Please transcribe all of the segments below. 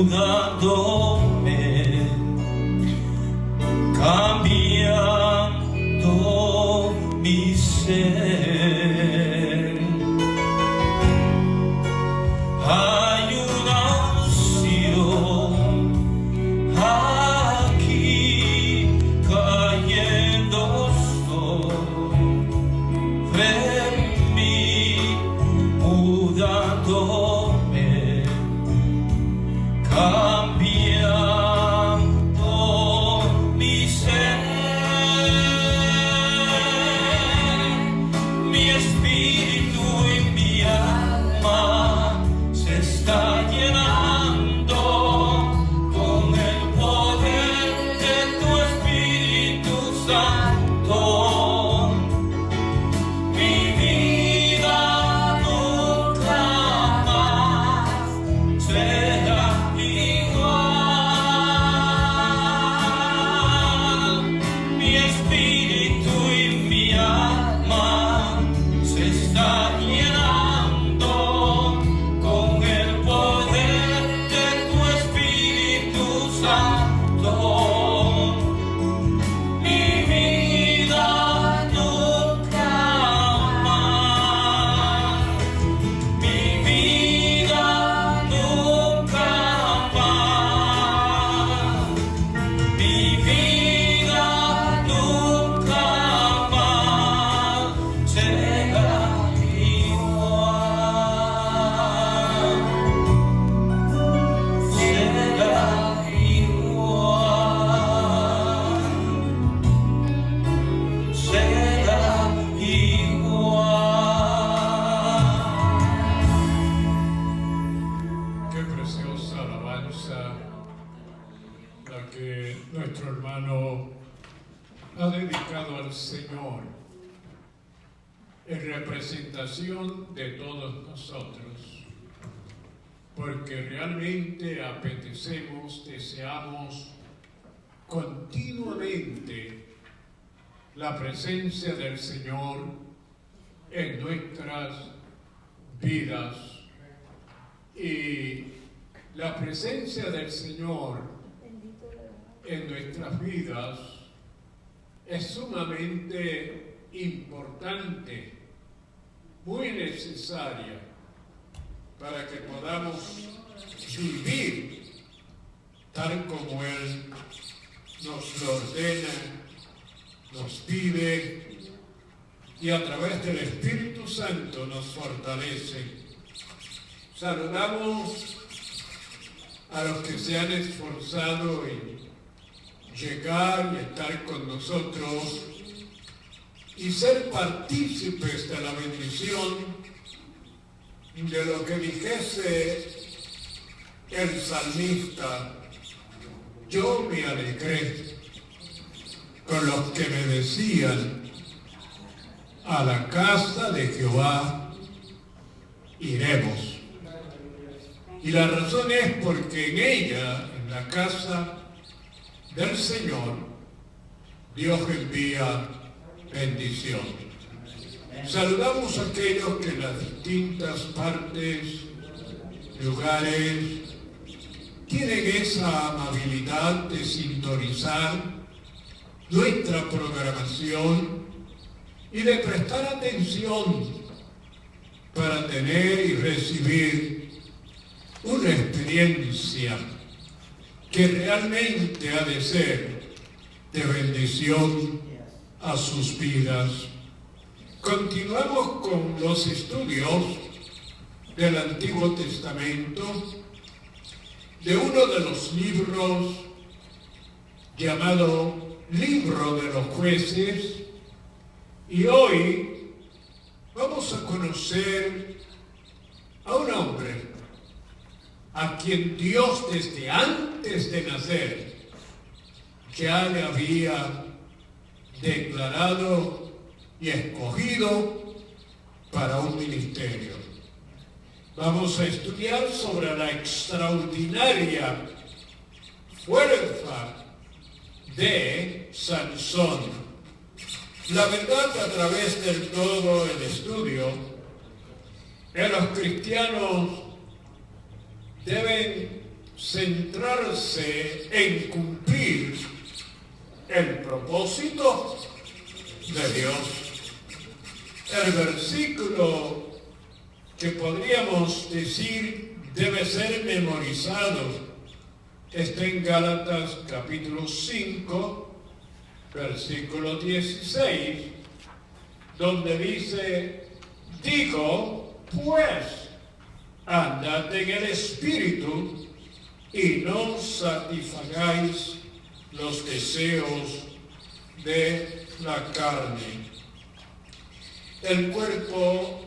mudándome, cambiando mi ser. Hay una unción aquí cayendo sobre mí, mudándome, cambiando mi ser. Mi espíritu y mi alma se está llenando con el poder de tu Espíritu Santo. Mi vida nunca más será igual. Mi espíritu y mi alma se está llenando con el poder de tu Espíritu Santo. Mi vida nunca más, mi vida nunca más, mi vida nunca más será igual, será igual, será igual. Qué preciosa alabanza la que nuestro hermano ha dedicado al Señor en representación de todos nosotros, porque realmente apetecemos, deseamos continuamente la presencia del Señor en nuestras vidas. Y la presencia del Señor en nuestras vidas es sumamente importante, muy necesaria para que podamos vivir tal como Él nos lo ordena, nos pide y a través del Espíritu Santo nos fortalece. Saludamos a los que se han esforzado en llegar y estar con nosotros y ser partícipes de la bendición de lo que dijese el salmista: yo me alegré con los que me decían, a la casa de Jehová iremos. Y la razón es porque en ella, en la casa del Señor, Dios envía bendición. Saludamos a aquellos que en las distintas partes, lugares, tienen esa amabilidad de sintonizar nuestra programación y de prestar atención para tener y recibir una experiencia que realmente ha de ser de bendición a sus vidas. Continuamos con los estudios del Antiguo Testamento, de uno de los libros llamado Libro de los Jueces, y hoy vamos a conocer a un hombre a quien Dios desde antes de nacer ya le había declarado y escogido para un ministerio. Vamos a estudiar sobre la extraordinaria fuerza de Sansón. La verdad, a través de todo el estudio, los cristianos deben centrarse en cumplir el propósito de Dios. El versículo que podríamos decir debe ser memorizado está en Gálatas capítulo 5, versículo 16, donde dice: digo, pues, andad en el Espíritu y no satisfagáis los deseos de la carne. El cuerpo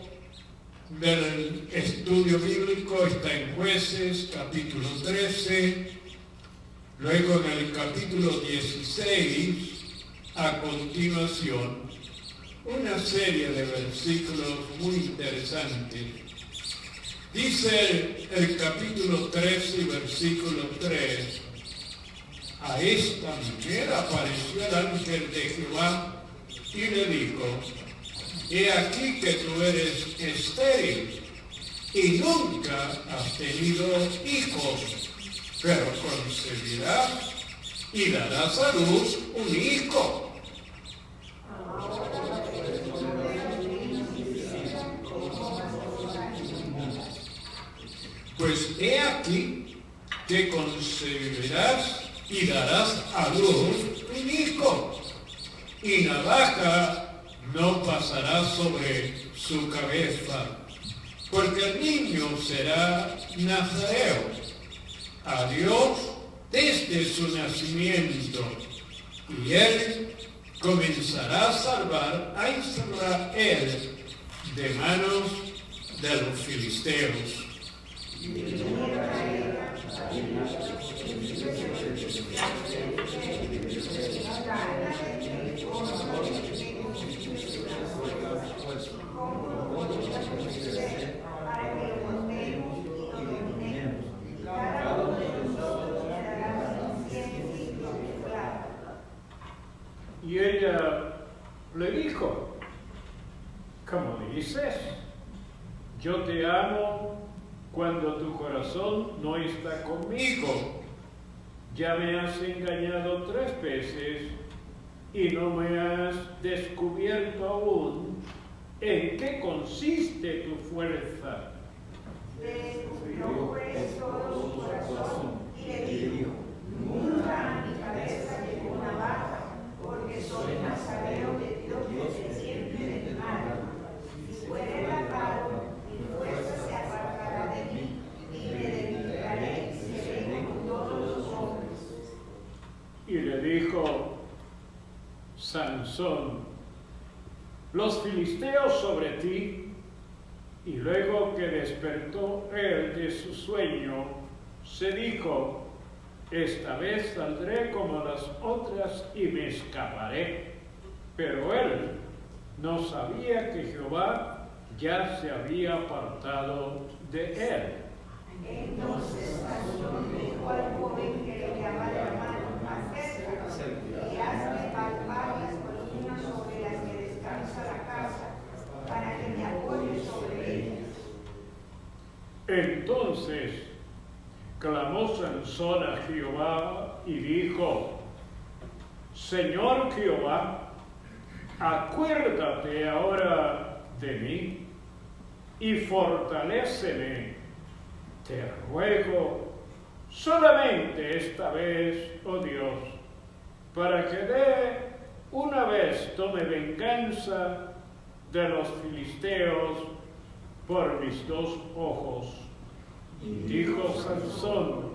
del estudio bíblico está en Jueces capítulo 13, luego en el capítulo 16, a continuación, una serie de versículos muy interesantes. Dice el capítulo 13, versículo 3: a esta mujer apareció el ángel de Jehová y le dijo: he aquí que tú eres estéril y nunca has tenido hijos, pero concebirás y darás a luz un hijo. Pues he aquí que concebirás y darás a luz un hijo, y navaja no pasará sobre su cabeza, porque el niño será nazareo a Dios desde su nacimiento, y él comenzará a salvar a Israel de manos de los filisteos. Y ella le dijo: ¿cómo dices? Yo te amo cuando tu corazón no está conmigo. Ya me has engañado 3 veces y no me has descubierto aún en qué consiste tu fuerza. Descubrió pues todo su corazón y le dijo: nunca a mi cabeza llegó una baja, porque soy nazareo de Dios desde siempre del mal. Si fuere lavado, mi fuerza se apartará de mí y me dedicaré y seré como todos los hombres. Y le dijo Sansón: los filisteos sobre ti. Y luego que despertó él de su sueño, se dijo: esta vez saldré como las otras y me escaparé. Pero él no sabía que Jehová ya se había apartado de él. Entonces Sansón dijo al joven que le llama la mano: acércate y hazme palpar las columnas sobre las que descansa la casa, para que me apoye sobre ellas. Entonces clamó Sansón a Jehová y dijo: Señor Jehová, acuérdate ahora de mí y fortaléceme. Te ruego solamente esta vez, oh Dios, para que de una vez tome venganza de los filisteos por mis 2 ojos. Dijo Sansón: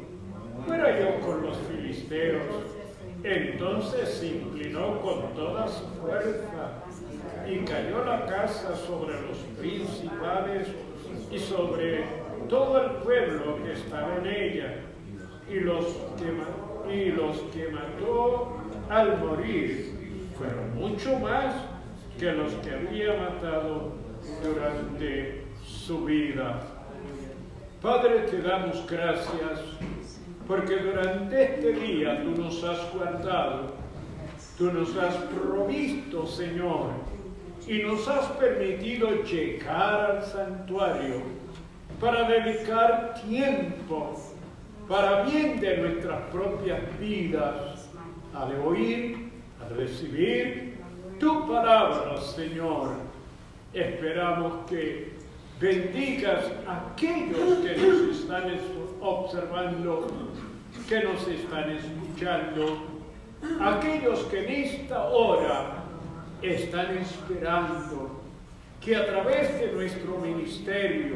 fuera yo con los filisteos. Entonces se inclinó con toda su fuerza y cayó la casa sobre los principales y sobre todo el pueblo que estaba en ella, y los que mató al morir fueron mucho más que los que había matado durante su vida. Padre, te damos gracias porque durante este día tú nos has guardado, tú nos has provisto, Señor, y nos has permitido llegar al santuario para dedicar tiempo para bien de nuestras propias vidas, al oír, al recibir tu palabra, Señor. Esperamos que bendigas a aquellos que nos están observando, que nos están escuchando, aquellos que en esta hora están esperando que a través de nuestro ministerio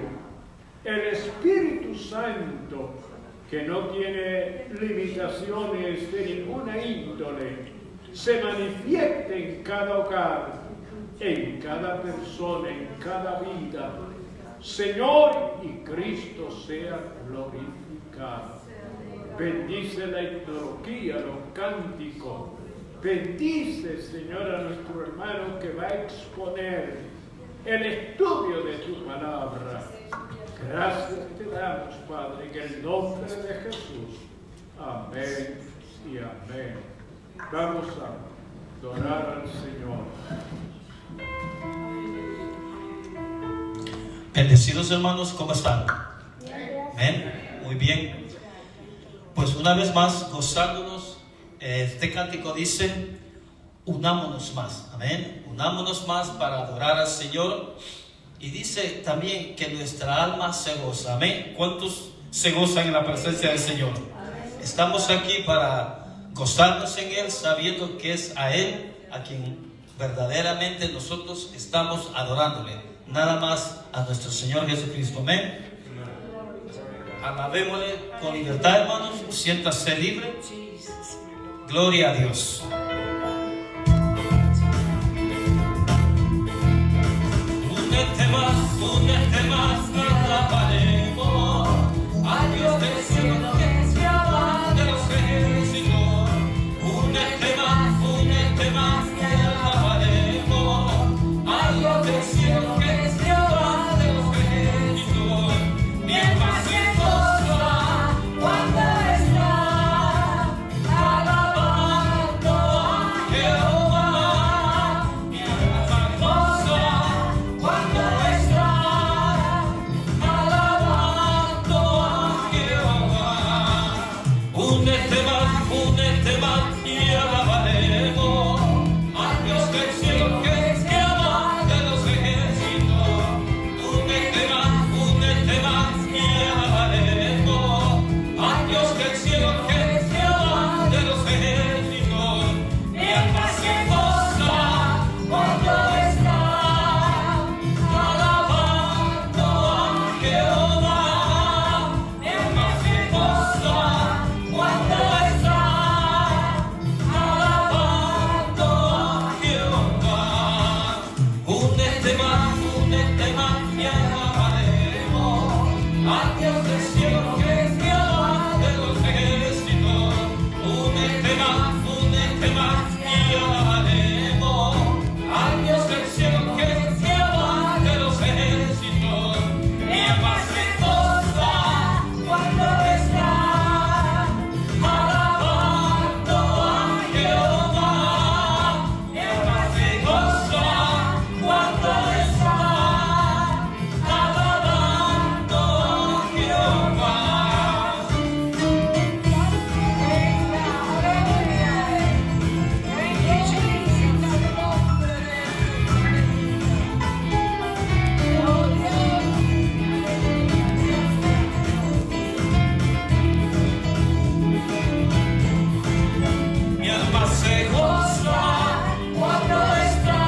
el Espíritu Santo, que no tiene limitaciones de ninguna índole, se manifieste en cada hogar, en cada persona, en cada vida. Señor, y Cristo sea glorificado. Bendice la himnología, los cánticos. Bendice, Señor, a nuestro hermano que va a exponer el estudio de tu palabra. Gracias te damos, Padre, en el nombre de Jesús. Amén y amén. Vamos a adorar al Señor. Bendecidos hermanos, ¿cómo están? Amén. Muy bien. Pues una vez más, gozándonos, este cántico dice: unámonos más. Amén. Unámonos más para adorar al Señor. Y dice también que nuestra alma se goza. Amén. ¿Cuántos se gozan en la presencia del Señor? Estamos aquí para gozarnos en Él, sabiendo que es a Él a quien verdaderamente nosotros estamos adorándole. Nada más a nuestro Señor Jesucristo. Amén. Alabémosle con libertad, hermanos. Siéntase libre. Gloria a Dios. Únete más, que alabaremos a Dios del cielo, que es Jehová de los ejércitos. Únete más, que alabaremos a Dios del cielo, que es Jehová de los ejércitos. Mi alma se goza cuando está alabando a Jehová. Mi alma se goza cuando está alabando a Jehová. Únete más y alabaremos a Dios del cielo, que es Jehová de los ejércitos. Únete más y alabaremos a Dios del cielo, que es Jehová de los ejércitos. Mi alma se goza cuando está alabando a Jehová. Mi alma se goza cuando está alabando a Jehová. Únete más y alabaremos a Dios del cielo, que es Jehová de los ejércitos. Únete más y alabaremos a Dios del cielo, que es Jehová de los ejércitos. Mi alma se goza cuando está alabando a Jehová. Mi alma se goza cuando está alabando a Jehová. Mi alma se goza cuando está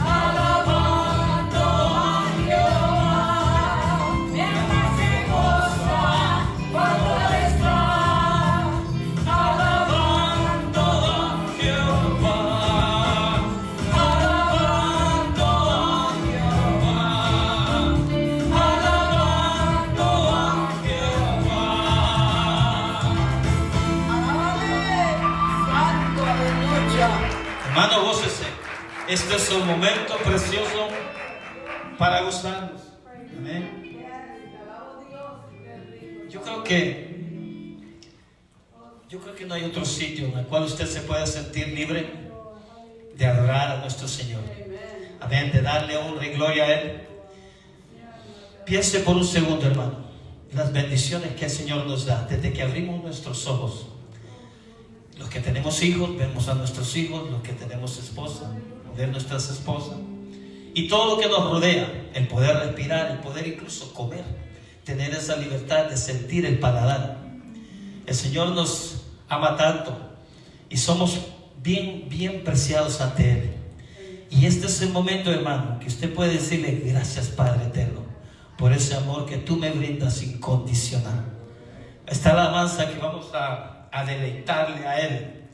alabando a Jehová. Mi alma se goza cuando está alabando a Jehová. Alabando a Jehová. Alabando a Jehová. Hermano, gócese. Este es un momento precioso para gozarnos. Amén. Yo creo que no hay otro sitio en el cual usted se pueda sentir libre de adorar a nuestro Señor. Amén. De darle honra y gloria a Él. Piense por un segundo, hermano. las bendiciones que el Señor nos da desde que abrimos nuestros ojos. Los que tenemos hijos, vemos a nuestros hijos. Los que tenemos esposa, ver nuestras esposas. Y todo lo que nos rodea, el poder respirar, el poder incluso comer, tener esa libertad de sentir el paladar. El Señor nos ama tanto y somos bien preciados ante Él. Y este es el momento, hermano, que usted puede decirle: gracias, Padre eterno, por ese amor que tú me brindas incondicional. Esta alabanza que vamos a deleitarle a Él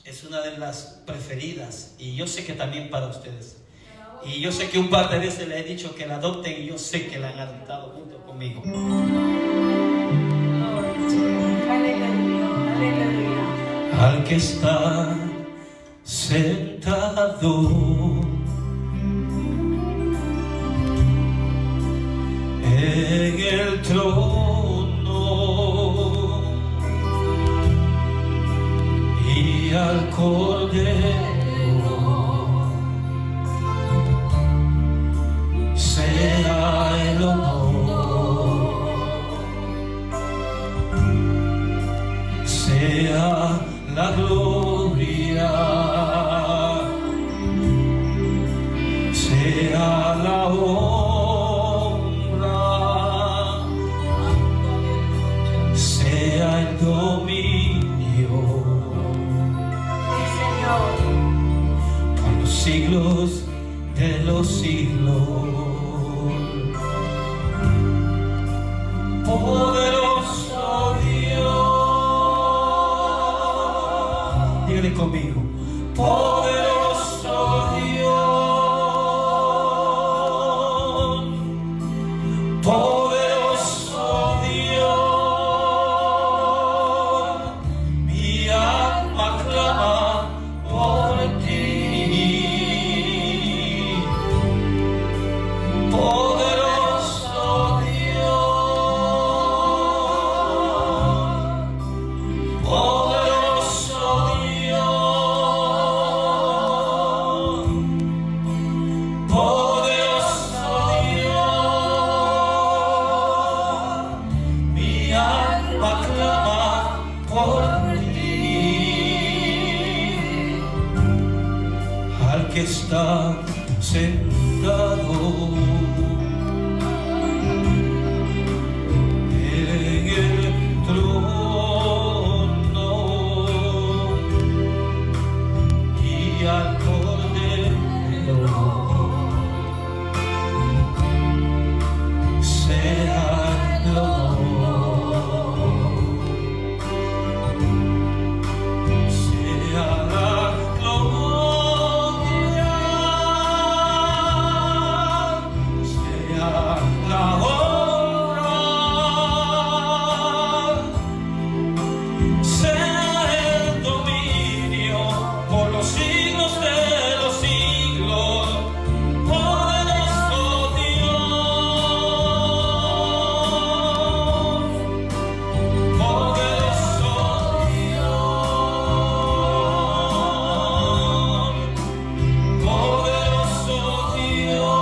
es una de las preferidas, y yo sé que también para ustedes. Y yo sé que un par de veces le he dicho que la adopten, y yo sé que la han adoptado junto conmigo. Al que está sentado en el trono y al Cordero sea el honor, sea la gloria, sea la honra, sea el dominio por los siglos de los siglos. Poderoso Dios, dígale conmigo: poderoso Dios, poderoso Dios, mi alma clama por ti. Poderoso que está sentado en el trono y al Cordero sea el honor, sea la gloria, sea la honra, sea el dominio por los siglos de los siglos. Poderoso Dios, poderoso Dios, poderoso Dios,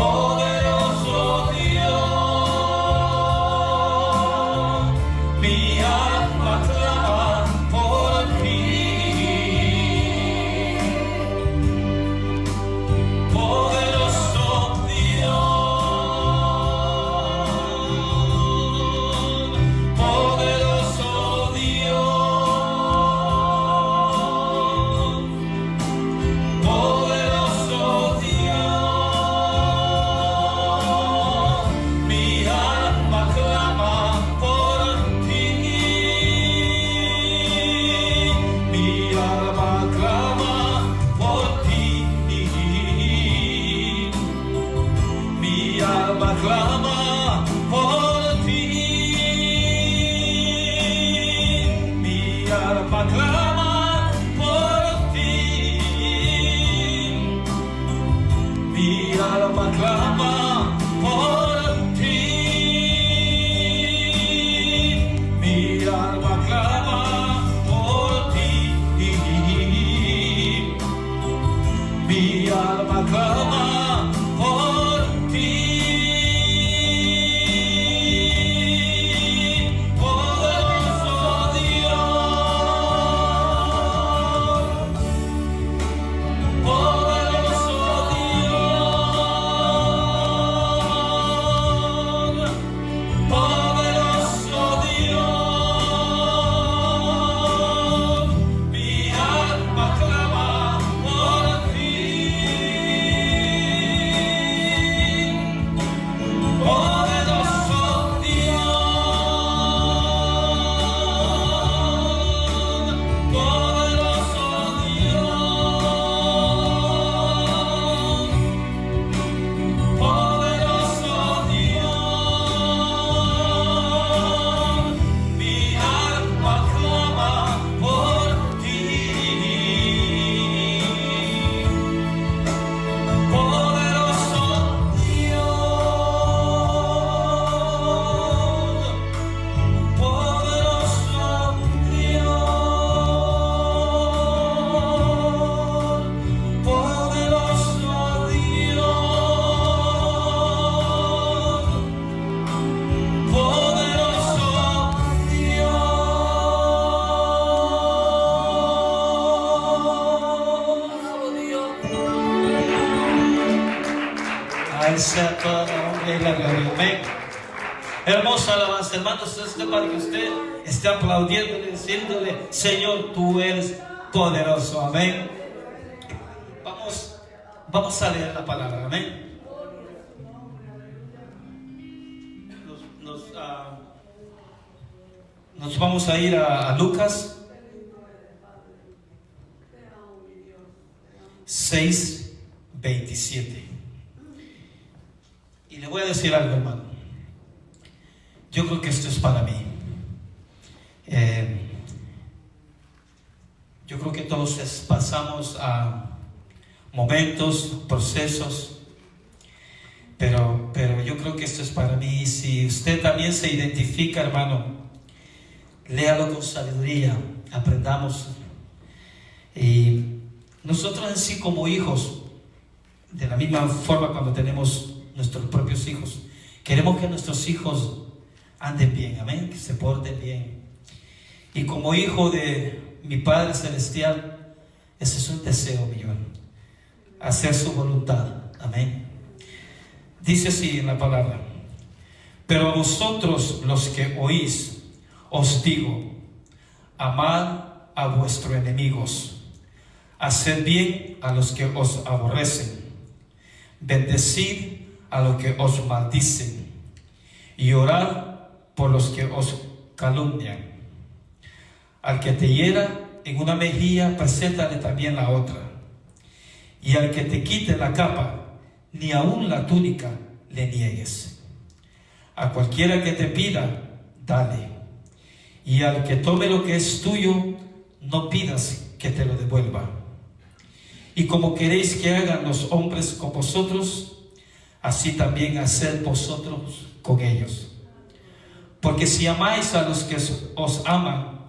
poderoso Dios, mi alma clama por ti. Poderoso Dios, poderoso Dios, poderoso Dios, mi alma clama por ti, mi alma clama por ti, mi alma clama por ti, mi alma clama por ti, mi alma clama por ti, mi alma clama por ti, mi alma clama sea toda la honra y la gloria. Amén. Hermosa alabanza, hermanos, para que usted esté aplaudiéndole, diciéndole: Señor, tú eres poderoso. Amén. Vamos a leer la palabra. Amén. Nos vamos a ir a Lucas 6:27. Y le voy a decir algo, hermano. Yo creo que esto es para mí. Yo creo que todos pasamos a momentos, procesos, pero yo creo que esto es para mí. Si usted también se identifica, hermano, léalo con sabiduría, aprendamos. Y nosotros en sí como hijos, de la misma forma cuando tenemos nuestros propios hijos, queremos que nuestros hijos anden bien, amén, que se porten bien. Y como hijo de mi Padre Celestial, ese es un deseo mío, hacer su voluntad, amén. Dice así en la palabra: pero a vosotros los que oís, os digo, amad a vuestros enemigos, haced bien a los que os aborrecen, bendecid a los que os maldicen, y orad por los que os calumnian. Al que te hiera en una mejilla, preséntale también la otra. Y al que te quite la capa, ni aun la túnica le niegues. A cualquiera que te pida, dale. Y al que tome lo que es tuyo, no pidas que te lo devuelva. Y como queréis que hagan los hombres con vosotros, así también haced vosotros con ellos. Porque si amáis a los que os aman,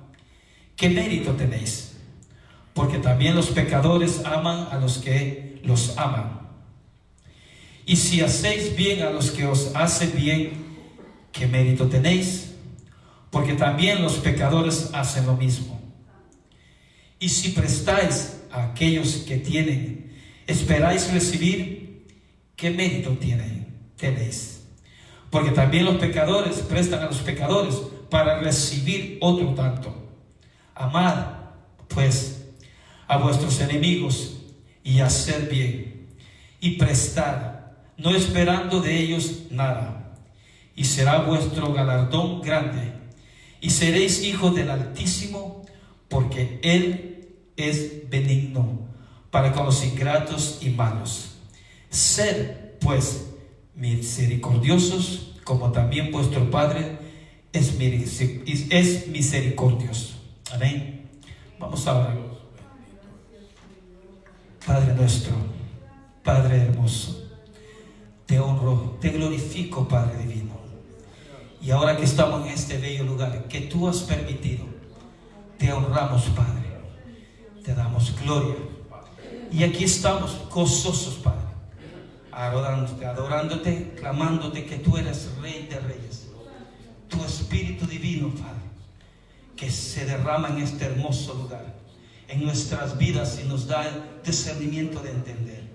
¿qué mérito tenéis? Porque también los pecadores aman a los que los aman. Y si hacéis bien a los que os hacen bien, ¿qué mérito tenéis? Porque también los pecadores hacen lo mismo. Y si prestáis a aquellos que tienen, esperáis recibir, ¿qué mérito tenéis? Porque también los pecadores prestan a los pecadores para recibir otro tanto. Amad, pues, a vuestros enemigos y haced bien, y prestad, no esperando de ellos nada, y será vuestro galardón grande, y seréis hijos del Altísimo, porque Él es benigno para con los ingratos y malos. Sed, pues, misericordiosos, como también vuestro Padre es misericordioso. Amén. Vamos a orar. Padre nuestro, Padre hermoso, te honro, te glorifico, Padre divino. Y ahora que estamos en este bello lugar que tú has permitido, te honramos, Padre, te damos gloria. Y aquí estamos gozosos, Padre, adorándote, clamándote que tú eres Rey de Reyes. Tu Espíritu Divino, Padre, que se derrama en este hermoso lugar, en nuestras vidas, y nos da el discernimiento de entender.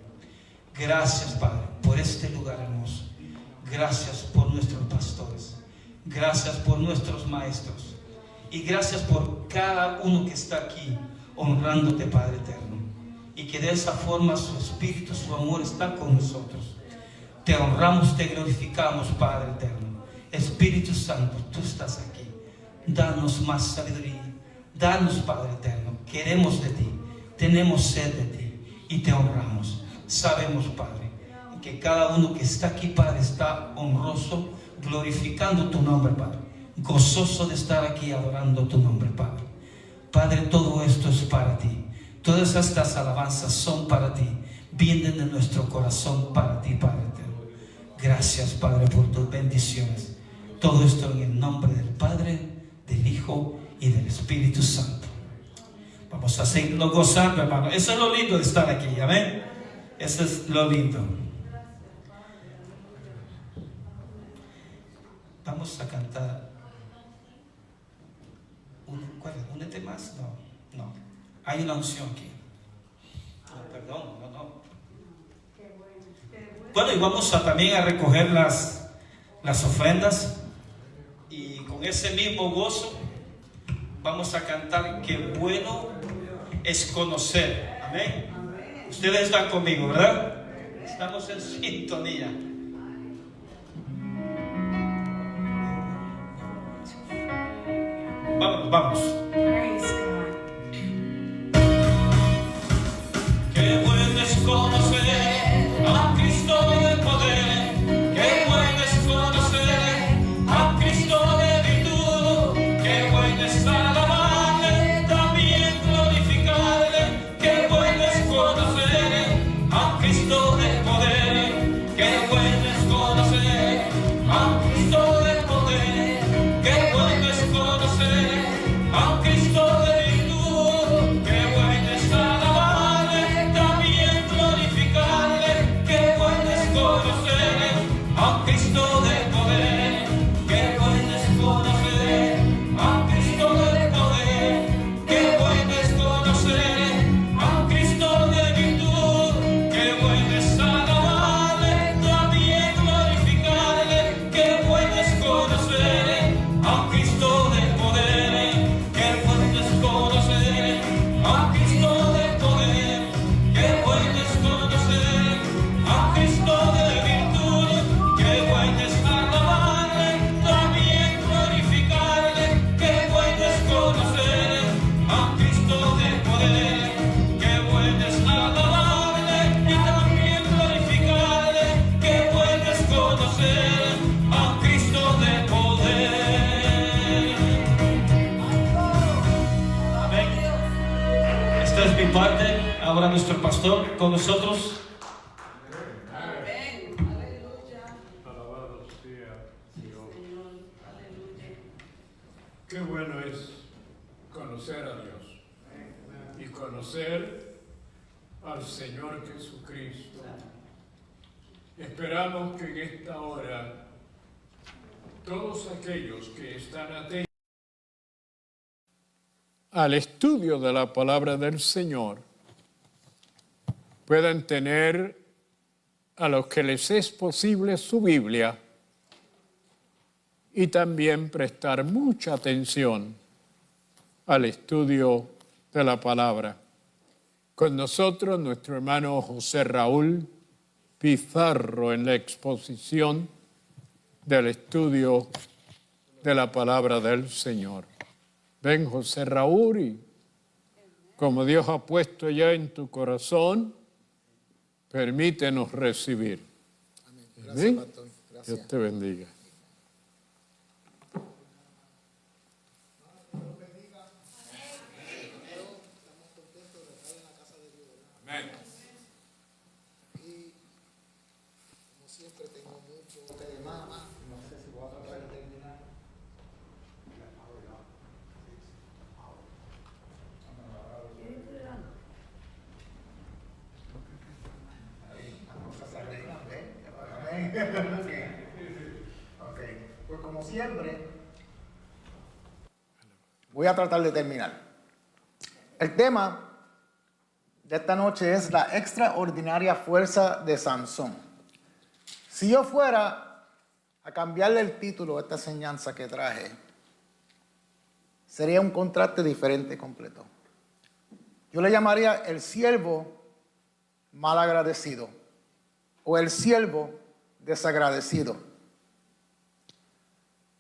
Gracias, Padre, por este lugar hermoso. Gracias por nuestros pastores. Gracias por nuestros maestros. Y gracias por cada uno que está aquí honrándote, Padre eterno. Y que de esa forma su espíritu, su amor está con nosotros. Te honramos, te glorificamos, Padre eterno. Espíritu Santo, tú estás aquí. Danos más sabiduría. Danos, Padre eterno. Queremos de ti. Tenemos sed de ti. Y te honramos. Sabemos, Padre, que cada uno que está aquí, Padre, está honroso, glorificando tu nombre, Padre. Gozoso de estar aquí adorando tu nombre, Padre. Padre, todo esto es para ti. Todas estas alabanzas son para ti. Vienen de nuestro corazón para ti, Padre eterno. Gracias, Padre, por tus bendiciones. Todo esto en el nombre del Padre, del Hijo y del Espíritu Santo. Vamos a seguirnos gozando, hermano. Eso es lo lindo de estar aquí, amén. Eso es lo lindo. Vamos a cantar. ¿Únete más? No. Hay una unción aquí. No, perdón, no. Bueno, y vamos también a recoger las ofrendas. Y con ese mismo gozo vamos a cantar qué bueno es conocer. Amén. Ustedes están conmigo, ¿verdad? Estamos en sintonía. Vamos. Qué bueno es conocer a Cristo de poder. Qué bueno es conocer a Cristo de virtud. Qué bueno es alabarle, también glorificarle. Qué bueno es conocer a Cristo de poder. Qué bueno es conocer a Cristo de poder. Qué bueno es conocer a Cristo de virtud. Qué bueno es alabarle, también glorificarle. Qué bueno es conocer a Cristo de poder. Qué bueno es conocer a Cristo de poder. Qué bueno es conocer a Cristo de virtud. Qué bueno es alabarle, también glorificarle. Qué bueno es conocer a Cristo de poder. Qué bueno es conocer a Cristo de poder. Qué bueno es conocer a Cristo de virtud. Qué bueno es alabarle, también glorificarle. Qué bueno es conocer a Cristo de poder. Qué bueno es alabarle y también glorificarle. Qué bueno es conocer a Cristo de poder. Amén. Esta es mi parte. Ahora nuestro pastor con nosotros. Alabado sea Dios. Qué bueno es conocer a Dios y conocer al Señor Jesucristo. Esperamos que en esta hora todos aquellos que están atentos al estudio de la palabra del Señor puedan tener a los que les es posible su Biblia y también prestar mucha atención al estudio de la palabra. Con nosotros nuestro hermano José Raúl Pizarro en la exposición del estudio de la palabra del Señor. Ven, José Raúl, y como Dios ha puesto ya en tu corazón, permítenos recibir. Amén. Gracias, ¿Sí? pastor. Gracias. Dios te bendiga. Amén. Y como siempre tengo mucho tema. No sé si voy a tratar de terminar. Ok, pues como siempre, voy a tratar de terminar. El tema de esta noche es la extraordinaria fuerza de Sansón. Si yo fuera a cambiarle el título a esta enseñanza que traje, sería un contraste diferente completo. Yo le llamaría el siervo mal agradecido o el siervo desagradecido.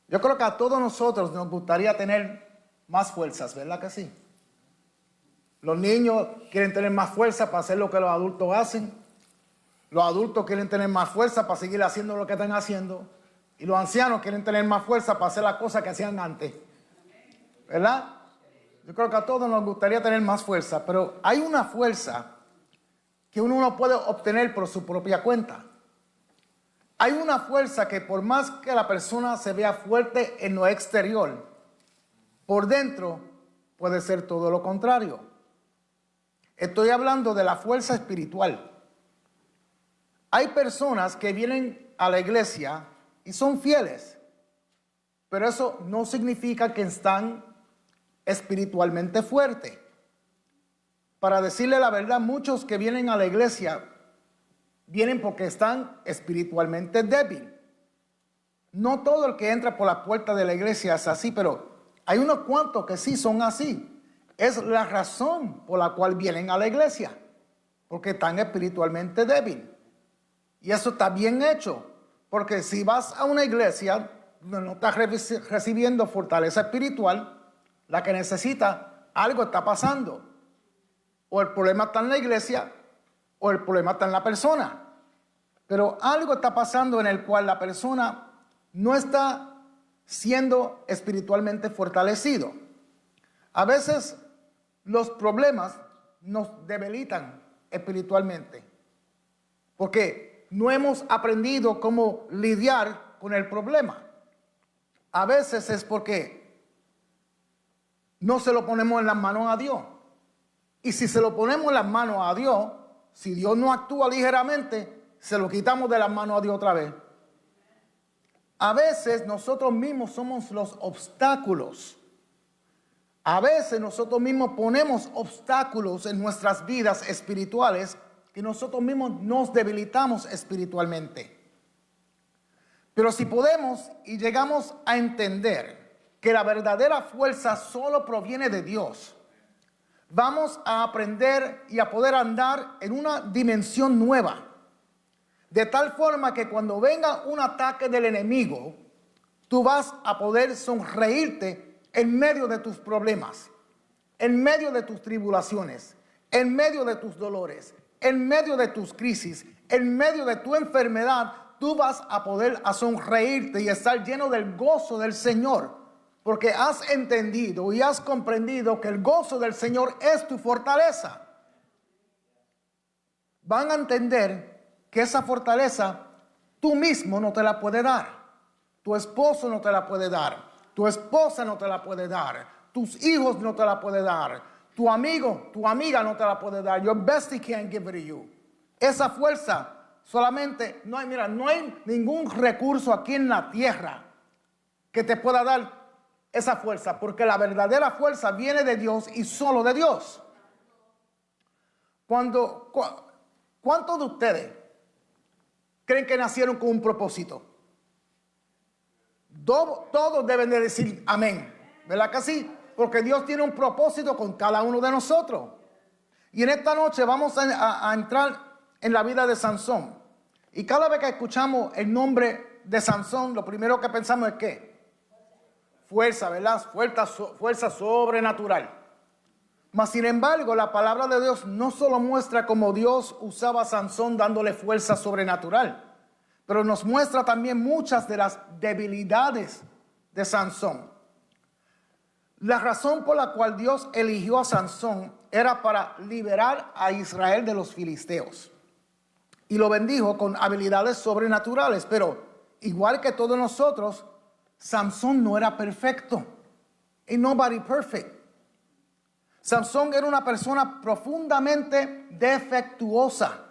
Yo creo que a todos nosotros nos gustaría tener más fuerzas, ¿verdad que sí? Los niños quieren tener más fuerza para hacer lo que los adultos hacen. Los adultos quieren tener más fuerza para seguir haciendo lo que están haciendo. Y los ancianos quieren tener más fuerza para hacer las cosas que hacían antes. ¿Verdad? Yo creo que a todos nos gustaría tener más fuerza, pero hay una fuerza que uno no puede obtener por su propia cuenta. Hay una fuerza que por más que la persona se vea fuerte en lo exterior, por dentro puede ser todo lo contrario. Estoy hablando de la fuerza espiritual. Hay personas que vienen a la iglesia y son fieles, pero eso no significa que están espiritualmente fuertes. Para decirle la verdad, muchos que vienen a la iglesia vienen porque están espiritualmente débiles. No todo el que entra por la puerta de la iglesia es así, pero hay unos cuantos que sí son así. Es la razón por la cual vienen a la iglesia, porque están espiritualmente débiles. Y eso está bien hecho, porque si vas a una iglesia donde no estás recibiendo fortaleza espiritual, la que necesita, algo está pasando. O el problema está en la iglesia, o el problema está en la persona. Pero algo está pasando en el cual la persona no está siendo espiritualmente fortalecido. A veces los problemas nos debilitan espiritualmente, porque no hemos aprendido cómo lidiar con el problema. A veces es porque no se lo ponemos en las manos a Dios. Y si se lo ponemos en las manos a Dios, si Dios no actúa ligeramente, se lo quitamos de las manos a Dios otra vez. A veces nosotros mismos somos los obstáculos. A veces nosotros mismos ponemos obstáculos en nuestras vidas espirituales que nosotros mismos nos debilitamos espiritualmente. Pero si podemos y llegamos a entender que la verdadera fuerza solo proviene de Dios, vamos a aprender y a poder andar en una dimensión nueva. De tal forma que cuando venga un ataque del enemigo, tú vas a poder sonreírte en medio de tus problemas, en medio de tus tribulaciones, en medio de tus dolores, en medio de tus crisis, en medio de tu enfermedad. Tú vas a poder sonreírte y estar lleno del gozo del Señor, porque has entendido y has comprendido que el gozo del Señor es tu fortaleza. Van a entender que esa fortaleza tú mismo no te la puedes dar. Tu esposo no te la puede dar. Tu esposa no te la puede dar. Tus hijos no te la puede dar. Tu amigo, tu amiga no te la puede dar. Your bestie can't give it to you. Esa fuerza solamente, no hay ningún recurso aquí en la tierra que te pueda dar esa fuerza, porque la verdadera fuerza viene de Dios y solo de Dios. ¿Cuántos de ustedes creen que nacieron con un propósito? Todos deben de decir amén, ¿verdad que sí? Porque Dios tiene un propósito con cada uno de nosotros. Y en esta noche vamos a entrar en la vida de Sansón. Y cada vez que escuchamos el nombre de Sansón, lo primero que pensamos es ¿qué? Fuerza, ¿verdad? Fuerza sobrenatural. Mas sin embargo, la palabra de Dios no solo muestra cómo Dios usaba a Sansón dándole fuerza sobrenatural, pero nos muestra también muchas de las debilidades de Sansón. La razón por la cual Dios eligió a Sansón era para liberar a Israel de los filisteos. Y lo bendijo con habilidades sobrenaturales, pero igual que todos nosotros, Sansón no era perfecto. Ain't nobody perfect. Sansón era una persona profundamente defectuosa.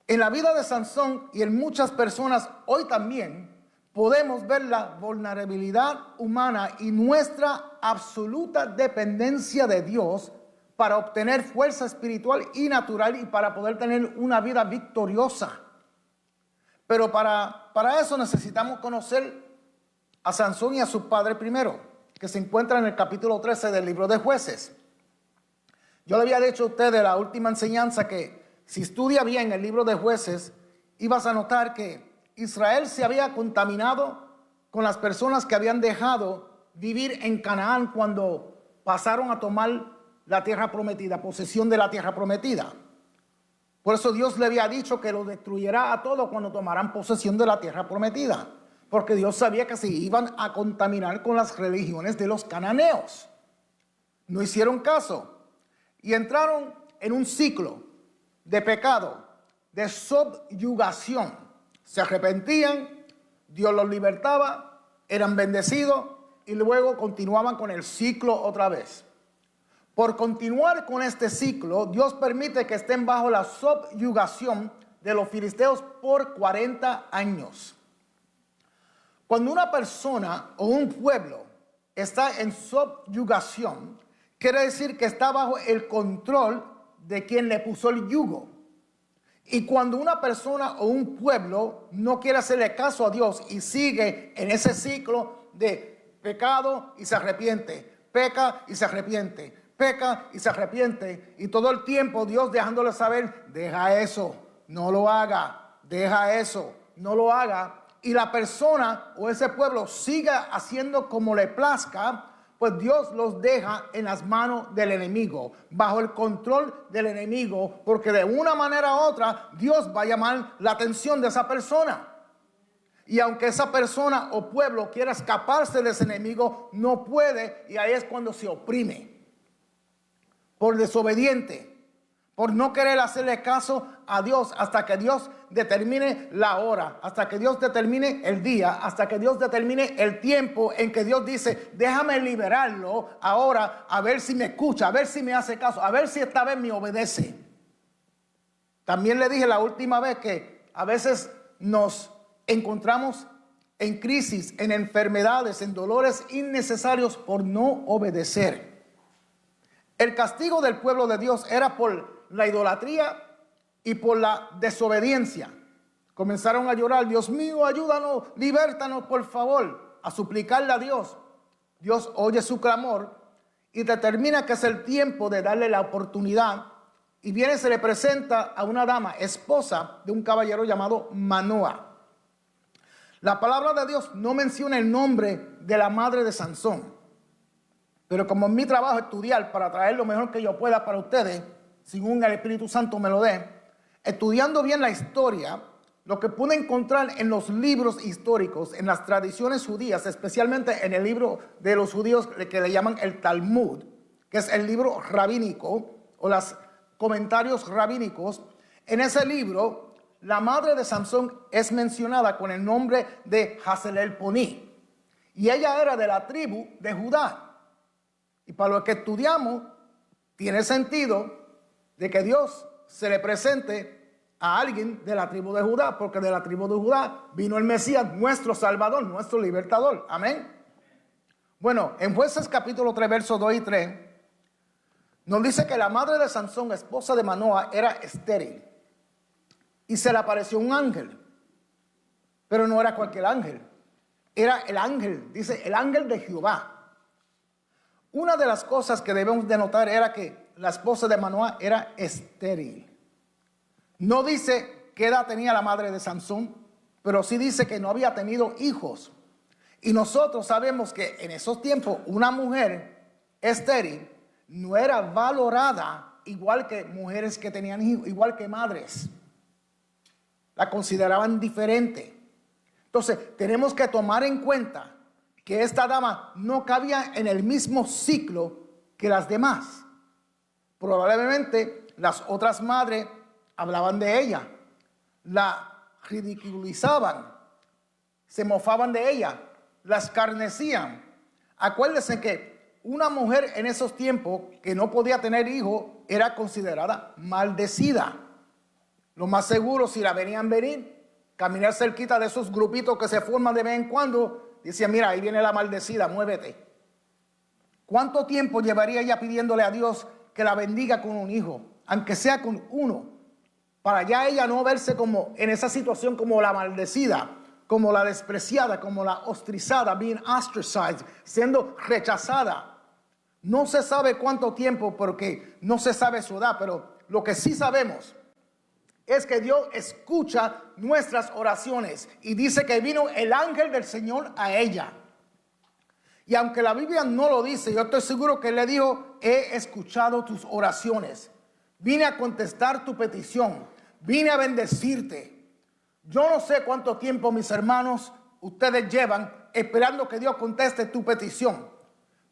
En la vida de Sansón y en muchas personas hoy también podemos ver la vulnerabilidad humana y nuestra absoluta dependencia de Dios para obtener fuerza espiritual y natural y para poder tener una vida victoriosa. Pero para eso necesitamos conocer a Sansón y a su padre primero, que se encuentra en el capítulo 13 del libro de Jueces. Yo le había dicho a ustedes la última enseñanza que si estudia bien el libro de Jueces, ibas a notar que Israel se había contaminado con las personas que habían dejado vivir en Canaán cuando pasaron a tomar la tierra prometida, posesión de la tierra prometida. Por eso Dios le había dicho que los destruyerá a todos cuando tomaran posesión de la tierra prometida, porque Dios sabía que se iban a contaminar con las religiones de los cananeos. No hicieron caso y entraron en un ciclo de pecado, de subyugación. Se arrepentían, Dios los libertaba, eran bendecidos y luego continuaban con el ciclo otra vez. Por continuar con este ciclo, Dios permite que estén bajo la subyugación de los filisteos por 40 años. Cuando una persona o un pueblo está en subyugación, quiere decir que está bajo el control de quien le puso el yugo. Y cuando una persona o un pueblo no quiere hacerle caso a Dios y sigue en ese ciclo de pecado y se arrepiente, peca y se arrepiente, peca y se arrepiente, y todo el tiempo Dios dejándole saber, deja eso, no lo haga, deja eso, no lo haga, y la persona o ese pueblo siga haciendo como le plazca, pues Dios los deja en las manos del enemigo, bajo el control del enemigo, porque de una manera u otra Dios va a llamar la atención de esa persona. Y aunque esa persona o pueblo quiera escaparse de ese enemigo, no puede, y ahí es cuando se oprime. Por desobediente, por no querer hacerle caso a Dios hasta que Dios determine la hora, hasta que Dios determine el día, hasta que Dios determine el tiempo en que Dios dice, déjame liberarlo ahora, a ver si me escucha, a ver si me hace caso, a ver si esta vez me obedece. También le dije la última vez que a veces nos encontramos en crisis, en enfermedades, en dolores innecesarios por no obedecer. El castigo del pueblo de Dios era por la idolatría y por la desobediencia. Comenzaron a llorar, Dios mío, ayúdanos, libértanos por favor, a suplicarle a Dios. Dios oye su clamor y determina que es el tiempo de darle la oportunidad, y viene y se le presenta a una dama, esposa de un caballero llamado Manoah. La palabra de Dios no menciona el nombre de la madre de Sansón, pero como en mi trabajo es estudiar para traer lo mejor que yo pueda para ustedes, según el Espíritu Santo me lo dé, estudiando bien la historia, lo que pude encontrar en los libros históricos, en las tradiciones judías, especialmente en el libro de los judíos que le llaman el Talmud, que es el libro rabínico o los comentarios rabínicos, en ese libro la madre de Sansón es mencionada con el nombre de Hazelelponí, y ella era de la tribu de Judá. Y para lo que estudiamos, tiene sentido de que Dios se le presente a alguien de la tribu de Judá, porque de la tribu de Judá vino el Mesías, nuestro Salvador, nuestro libertador. Amén. Bueno, en Jueces capítulo 3, versos 2 y 3, nos dice que la madre de Sansón, esposa de Manoah, era estéril. Y se le apareció un ángel. Pero no era cualquier ángel. Era el ángel, dice, el ángel de Jehová. Una de las cosas que debemos de notar era que la esposa de Manoah era estéril. No dice qué edad tenía la madre de Sansón, pero sí dice que no había tenido hijos. Y nosotros sabemos que en esos tiempos una mujer estéril no era valorada igual que mujeres que tenían hijos, igual que madres. La consideraban diferente. Entonces tenemos que tomar en cuenta que esta dama no cabía en el mismo ciclo que las demás. Probablemente las otras madres hablaban de ella, la ridiculizaban, se mofaban de ella, la escarnecían. Acuérdense que una mujer en esos tiempos que no podía tener hijos era considerada maldecida. Lo más seguro, si la venían venir, caminar cerquita de esos grupitos que se forman de vez en cuando, decía, mira, ahí viene la maldecida, muévete. ¿Cuánto tiempo llevaría ella pidiéndole a Dios que la bendiga con un hijo, aunque sea con uno, para ya ella no verse como en esa situación como la maldecida, como la despreciada, como la ostracizada, being ostracized, siendo rechazada? No se sabe cuánto tiempo porque no se sabe su edad, pero lo que sí sabemos es que Dios escucha nuestras oraciones y dice que vino el ángel del Señor a ella. Y aunque la Biblia no lo dice, yo estoy seguro que él le dijo, he escuchado tus oraciones, vine a contestar tu petición, vine a bendecirte. Yo no sé cuánto tiempo, mis hermanos, ustedes llevan esperando que Dios conteste tu petición,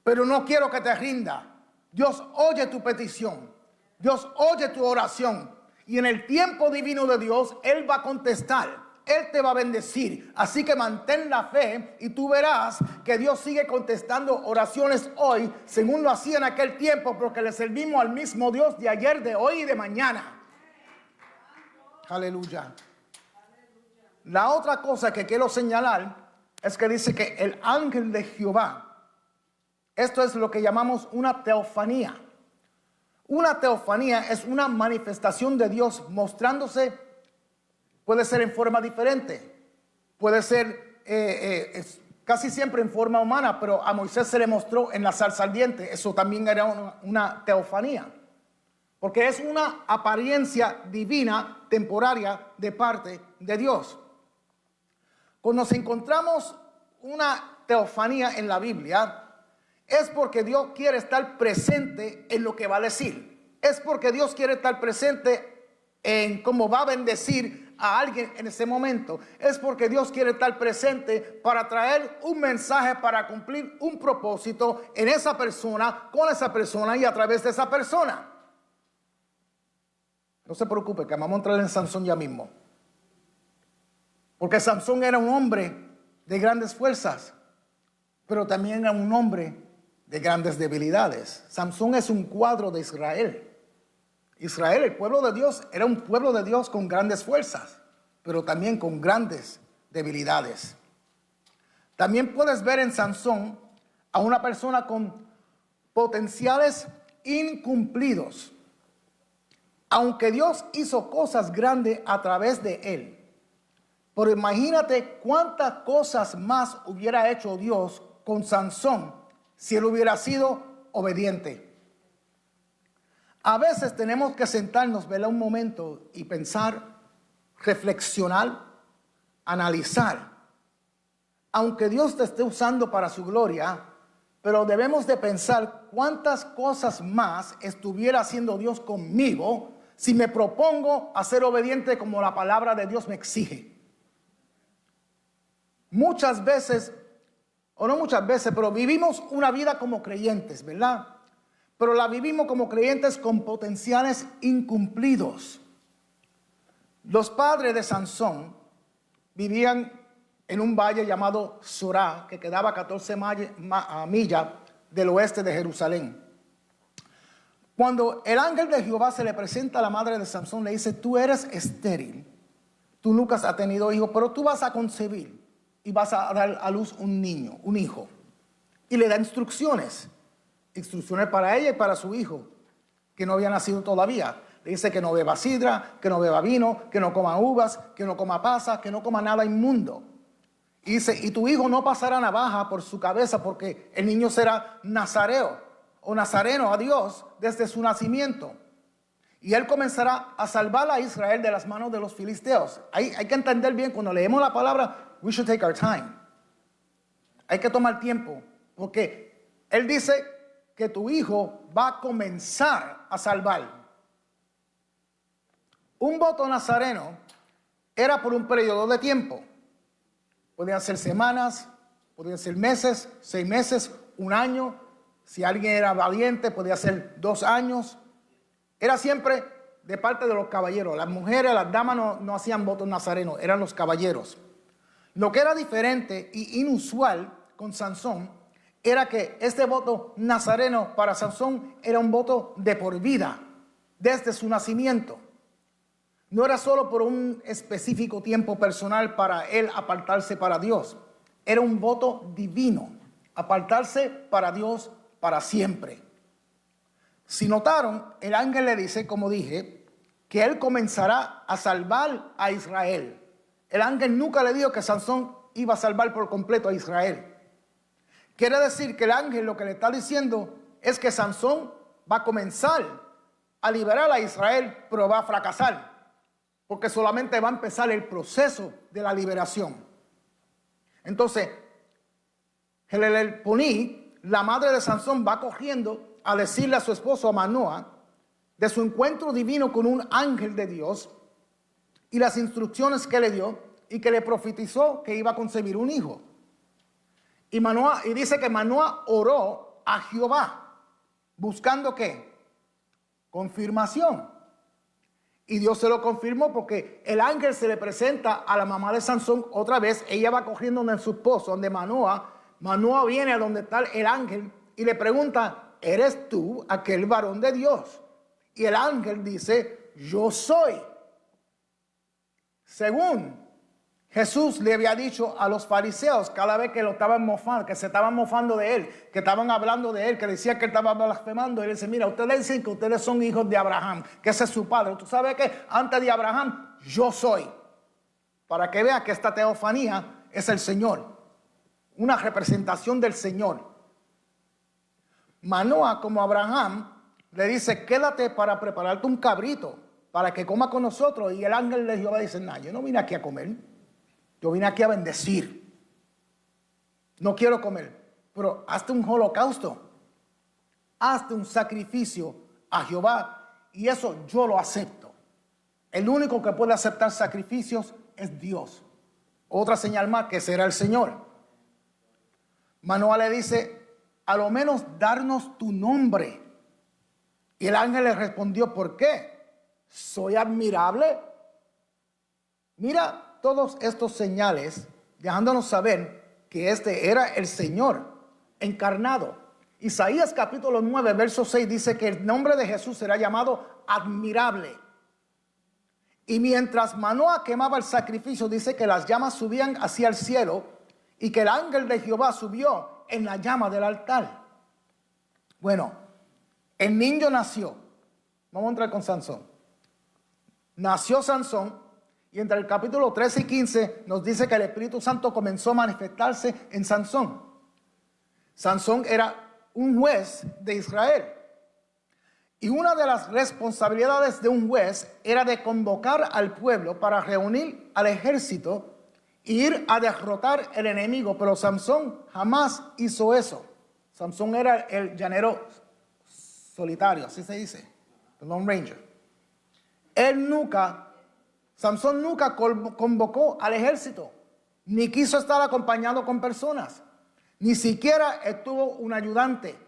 pero no quiero que te rinda. Dios oye tu petición, Dios oye tu oración. Y en el tiempo divino de Dios, Él va a contestar. Él te va a bendecir. Así que mantén la fe y tú verás que Dios sigue contestando oraciones hoy, según lo hacía en aquel tiempo, porque le servimos al mismo Dios de ayer, de hoy y de mañana. Aleluya. La otra cosa que quiero señalar es que dice que el ángel de Jehová, esto es lo que llamamos una teofanía. Una teofanía es una manifestación de Dios mostrándose puede ser en forma diferente, puede ser casi siempre en forma humana, pero a Moisés se le mostró en la zarza ardiente. Eso también era una teofanía, porque es una apariencia divina temporaria de parte de Dios. Cuando nos encontramos una teofanía en la Biblia, es porque Dios quiere estar presente en lo que va a decir. Es porque Dios quiere estar presente en cómo va a bendecir a alguien en ese momento. Es porque Dios quiere estar presente para traer un mensaje, para cumplir un propósito en esa persona, con esa persona y a través de esa persona. No se preocupe, que vamos a entrar en Sansón ya mismo. Porque Sansón era un hombre de grandes fuerzas, pero también era un hombre de grandes debilidades. Sansón es un cuadro de Israel. Israel, el pueblo de Dios, era un pueblo de Dios con grandes fuerzas, pero también con grandes debilidades. También puedes ver en Sansón a una persona con potenciales incumplidos. Aunque Dios hizo cosas grandes a través de él, pero imagínate cuántas cosas más hubiera hecho Dios con Sansón si él hubiera sido obediente. A veces tenemos que sentarnos, verla un momento y pensar, reflexionar, analizar. Aunque Dios te esté usando para su gloria, pero debemos de pensar cuántas cosas más estuviera haciendo Dios conmigo si me propongo a ser obediente como la palabra de Dios me exige. Muchas veces, o no muchas veces, pero vivimos una vida como creyentes, ¿verdad? Pero la vivimos como creyentes con potenciales incumplidos. Los padres de Sansón vivían en un valle llamado Sorá, que quedaba a 14 millas del oeste de Jerusalén. Cuando el ángel de Jehová se le presenta a la madre de Sansón, le dice: tú eres estéril, tú nunca has tenido hijo, pero tú vas a concebir y vas a dar a luz un niño, un hijo. Y le da instrucciones para ella y para su hijo, que no había nacido todavía. Le dice que no beba sidra, que no beba vino, que no coma uvas, que no coma pasas, que no coma nada inmundo. Y dice: y tu hijo no pasará navaja por su cabeza, porque el niño será nazareo o nazareno a Dios desde su nacimiento. Y él comenzará a salvar a Israel de las manos de los filisteos. Hay que entender bien, cuando leemos la palabra, we should take our time. Hay que tomar tiempo, porque él dice que tu hijo va a comenzar a salvar. Un voto nazareno era por un periodo de tiempo. Podían ser semanas, podían ser meses, 6 meses, 1 año. Si alguien era valiente, podía ser 2 años. Era siempre de parte de los caballeros. Las mujeres, las damas no hacían votos nazarenos, eran los caballeros. Lo que era diferente y inusual con Sansón era que este voto nazareno para Sansón era un voto de por vida, desde su nacimiento. No era solo por un específico tiempo personal para él apartarse para Dios. Era un voto divino, apartarse para Dios para siempre. Si notaron, el ángel le dice, como dije, que él comenzará a salvar a Israel. El ángel nunca le dijo que Sansón iba a salvar por completo a Israel. Quiere decir que el ángel lo que le está diciendo es que Sansón va a comenzar a liberar a Israel, pero va a fracasar, porque solamente va a empezar el proceso de la liberación. Entonces, Helelelponí, la madre de Sansón, va corriendo a decirle a su esposo, a Manoah, de su encuentro divino con un ángel de Dios y las instrucciones que le dio, y que le profetizó que iba a concebir un hijo. Y dice que Manoah oró a Jehová, buscando ¿qué? Confirmación. Y Dios se lo confirmó, porque el ángel se le presenta a la mamá de Sansón otra vez. Ella va corriendo donde su esposo, donde Manoah. Manoah viene a donde está el ángel y le pregunta: ¿eres tú aquel varón de Dios? Y el ángel dice: yo soy. Según Jesús le había dicho a los fariseos cada vez que lo estaban mofando, que se estaban mofando de él, que estaban hablando de él, que decía que él estaba blasfemando. Él dice: mira, ustedes dicen que ustedes son hijos de Abraham, que ese es su padre. ¿Tú sabes que antes de Abraham yo soy? para que vea que esta teofanía es el Señor, una representación del Señor. Manoah, como Abraham, le dice, quédate para prepararte un cabrito para que coma con nosotros. Y el ángel de Jehová dice, no, yo no vine aquí a comer, yo vine aquí a bendecir. No quiero comer, pero hazte un holocausto, hazte un sacrificio a Jehová, y eso yo lo acepto. El único que puede aceptar sacrificios es Dios. Otra señal más, que será el Señor. Manoah le dice, a lo menos darnos tu nombre. Y el ángel le respondió, ¿por qué? ¿Soy admirable? Mira todos estos señales, dejándonos saber que este era el Señor encarnado. Isaías capítulo 9, verso 6 dice que el nombre de Jesús será llamado admirable. Y mientras Manoah quemaba el sacrificio, dice que las llamas subían hacia el cielo y que el ángel de Jehová subió en la llama del altar. Bueno, el niño nació. Vamos a entrar con Sansón. Nació Sansón, y entre el capítulo 13 y 15 nos dice que el Espíritu Santo comenzó a manifestarse en Sansón. Sansón era un juez de Israel. Y una de las responsabilidades de un juez era de convocar al pueblo para reunir al ejército e ir a derrotar el enemigo. Pero Sansón jamás hizo eso. Sansón era el llanero solitario, así se dice, el Lone Ranger. Sansón nunca convocó al ejército, ni quiso estar acompañado con personas, ni siquiera tuvo un ayudante,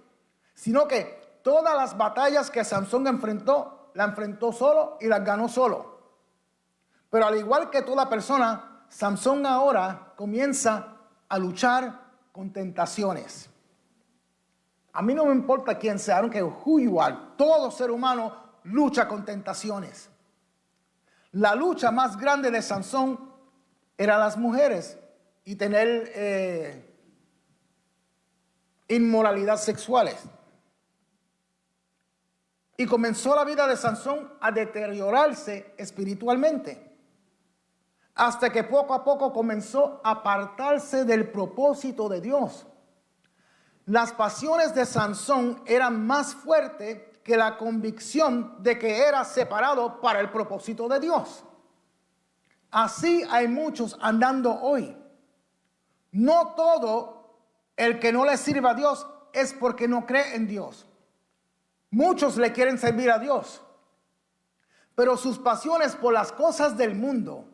sino que todas las batallas que Sansón enfrentó, la enfrentó solo y las ganó solo. Pero al igual que toda persona, Sansón ahora comienza a luchar con tentaciones. A mí no me importa quién sea, aunque who you are, todo ser humano lucha con tentaciones. La lucha más grande de Sansón era las mujeres y tener inmoralidad sexuales. Y comenzó la vida de Sansón a deteriorarse espiritualmente, hasta que poco a poco comenzó a apartarse del propósito de Dios. Las pasiones de Sansón eran más fuertes que la convicción de que era separado para el propósito de Dios. Así hay muchos andando hoy. No todo el que no le sirva a Dios es porque no cree en Dios. Muchos le quieren servir a Dios, pero sus pasiones por las cosas del mundo,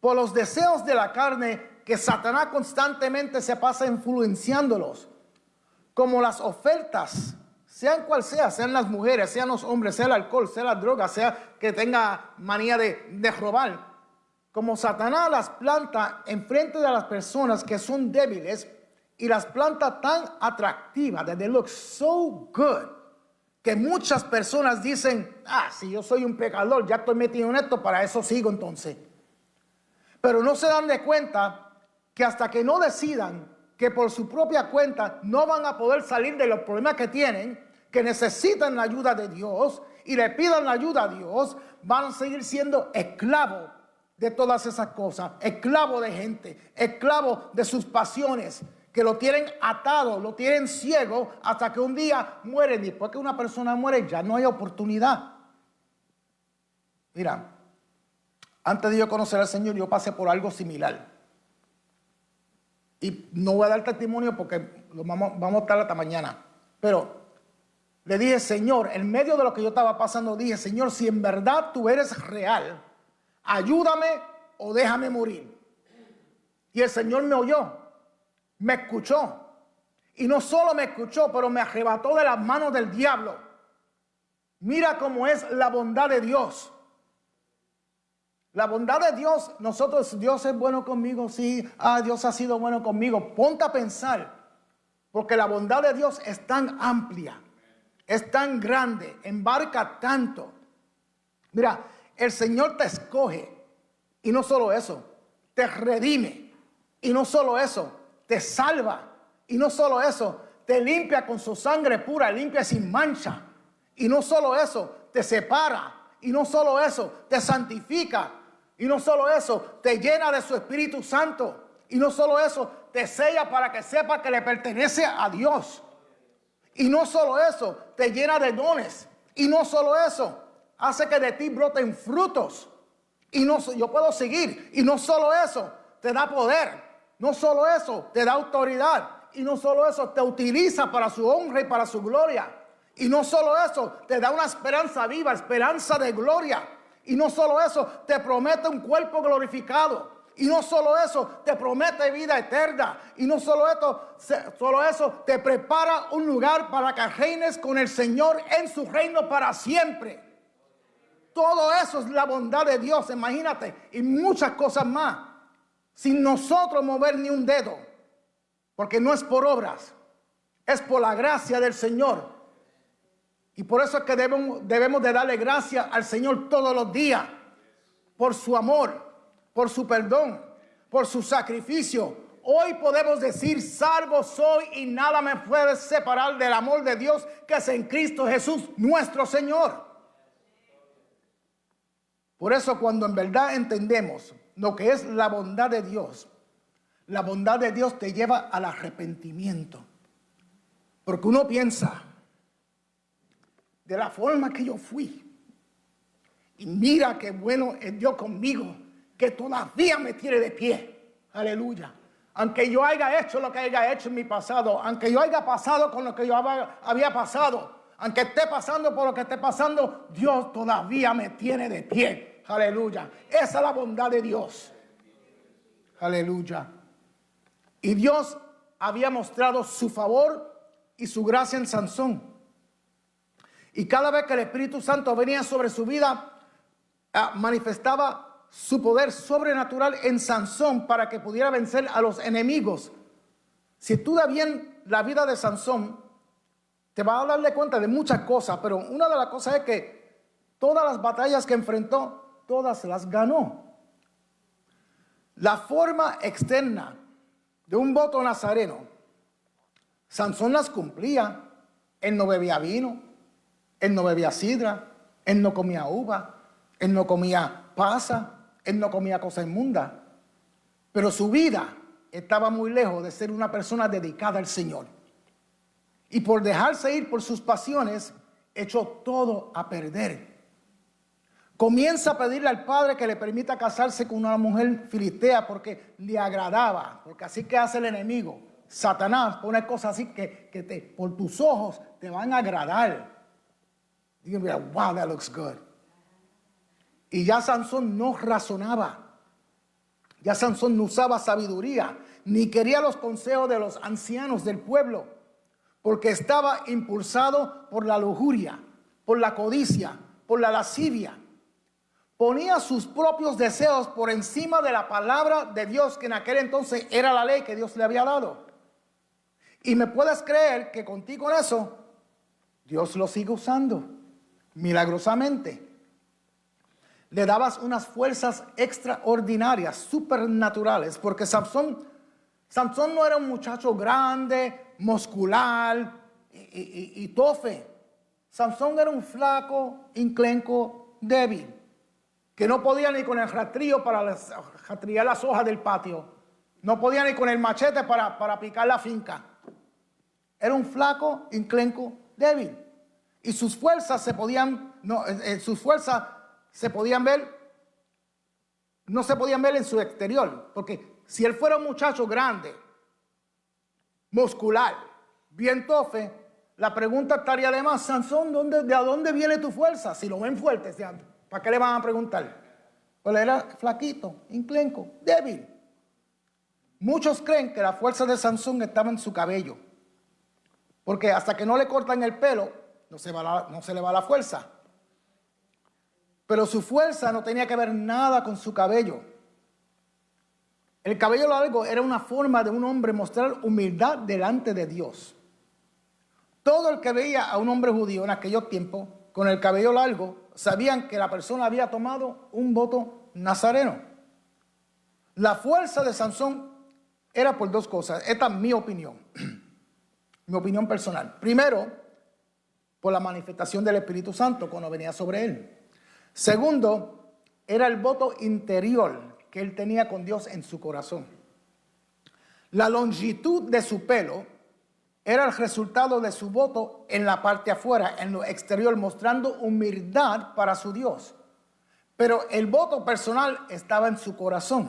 por los deseos de la carne, que Satanás constantemente se pasa influenciándolos, como las ofertas, sean cual sea, sean las mujeres, sean los hombres, sea el alcohol, sea la droga, sea que tenga manía de robar. Como Satanás las planta enfrente de las personas que son débiles y las planta tan atractivas, that they look so good, que muchas personas dicen, si yo soy un pecador, ya estoy metido en esto, para eso sigo entonces. Pero no se dan de cuenta que hasta que no decidan que por su propia cuenta no van a poder salir de los problemas que tienen, que necesitan la ayuda de Dios y le pidan la ayuda a Dios, van a seguir siendo esclavos de todas esas cosas, esclavos de gente, esclavos de sus pasiones, que lo tienen atado, lo tienen ciego hasta que un día mueren. Y después que una persona muere ya no hay oportunidad. Mira, antes de yo conocer al Señor, yo pasé por algo similar. Y no voy a dar testimonio porque vamos a estar hasta mañana. Pero le dije, Señor, en medio de lo que yo estaba pasando, dije, Señor, si en verdad tú eres real, ayúdame o déjame morir. Y el Señor me oyó, me escuchó. Y no solo me escuchó, pero me arrebató de las manos del diablo. Mira cómo es la bondad de Dios. La bondad de Dios, Dios es bueno conmigo, sí, Dios ha sido bueno conmigo. Ponte a pensar, porque la bondad de Dios es tan amplia, es tan grande, embarca tanto. Mira, el Señor te escoge, y no solo eso, te redime, y no solo eso, te salva, y no solo eso, te limpia con su sangre pura, limpia sin mancha, y no solo eso, te separa, y no solo eso, te santifica. Y no solo eso, te llena de su Espíritu Santo. Y no solo eso, te sella para que sepa que le pertenece a Dios. Y no solo eso, te llena de dones. Y no solo eso, hace que de ti broten frutos. Y no, yo puedo seguir. Y no solo eso, te da poder. No solo eso, te da autoridad. Y no solo eso, te utiliza para su honra y para su gloria. Y no solo eso, te da una esperanza viva, esperanza de gloria. Y no solo eso, te promete un cuerpo glorificado. Y no solo eso, te promete vida eterna. Y no solo eso, te prepara un lugar para que reines con el Señor en su reino para siempre. Todo eso es la bondad de Dios, imagínate. Y muchas cosas más. Sin nosotros mover ni un dedo. Porque no es por obras. Es por la gracia del Señor. Y por eso es que debemos de darle gracias al Señor todos los días. Por su amor, por su perdón, por su sacrificio. Hoy podemos decir, salvo soy y nada me puede separar del amor de Dios que es en Cristo Jesús, nuestro Señor. Por eso cuando en verdad entendemos lo que es la bondad de Dios, la bondad de Dios te lleva al arrepentimiento. Porque uno piensa, de la forma que yo fui, y mira qué bueno es Dios conmigo, que todavía me tiene de pie. Aleluya. Aunque yo haya hecho lo que haya hecho en mi pasado, aunque yo haya pasado con lo que yo había pasado, aunque esté pasando por lo que esté pasando, Dios todavía me tiene de pie. Aleluya. Esa es la bondad de Dios. Aleluya. Y Dios había mostrado su favor y su gracia en Sansón. Y cada vez que el Espíritu Santo venía sobre su vida, manifestaba su poder sobrenatural en Sansón para que pudiera vencer a los enemigos. Si estudias bien la vida de Sansón, te vas a darle cuenta de muchas cosas, pero una de las cosas es que todas las batallas que enfrentó, todas las ganó. La forma externa de un voto nazareno, Sansón las cumplía. Él no bebía vino, él no bebía sidra, él no comía uva, él no comía pasa, él no comía cosa inmunda. Pero su vida estaba muy lejos de ser una persona dedicada al Señor. Y por dejarse ir por sus pasiones, echó todo a perder. Comienza a pedirle al padre que le permita casarse con una mujer filistea porque le agradaba, porque así que hace el enemigo. Satanás pone cosas así que por tus ojos te van a agradar. Y mira, wow, that looks good. Y ya Sansón no razonaba. Ya Sansón no usaba sabiduría, ni quería los consejos de los ancianos del pueblo, porque estaba impulsado por la lujuria, por la codicia, por la lascivia. Ponía sus propios deseos por encima de la palabra de Dios, que en aquel entonces era la ley que Dios le había dado. Y me puedes creer que contigo en eso, Dios lo sigue usando milagrosamente. Le dabas unas fuerzas extraordinarias, supernaturales, porque Sansón no era un muchacho grande, muscular y tofe. Sansón era un flaco, inclenco, débil, que no podía ni con el rastrillo para rastrillar las hojas del patio, no podía ni con el machete para picar la finca. Era un flaco, inclenco, débil. Y sus fuerzas se podían ver, no se podían ver en su exterior. Porque si él fuera un muchacho grande, muscular, bien tofe, la pregunta estaría de más, Sansón, ¿de dónde viene tu fuerza? Si lo ven fuerte, ¿para qué le van a preguntar? Pues era flaquito, inclenco, débil. Muchos creen que la fuerza de Sansón estaba en su cabello. Porque hasta que no le cortan el pelo, no se le va la fuerza. Pero su fuerza no tenía que ver nada con su cabello. El cabello largo era una forma de un hombre mostrar humildad delante de Dios. Todo el que veía a un hombre judío en aquellos tiempos con el cabello largo sabían que la persona había tomado un voto nazareno. La fuerza de Sansón era por dos cosas. Esta es mi opinión. Mi opinión personal. Primero, por la manifestación del Espíritu Santo cuando venía sobre él. Segundo, era el voto interior que él tenía con Dios en su corazón. La longitud de su pelo era el resultado de su voto en la parte afuera, en lo exterior, mostrando humildad para su Dios. Pero el voto personal estaba en su corazón.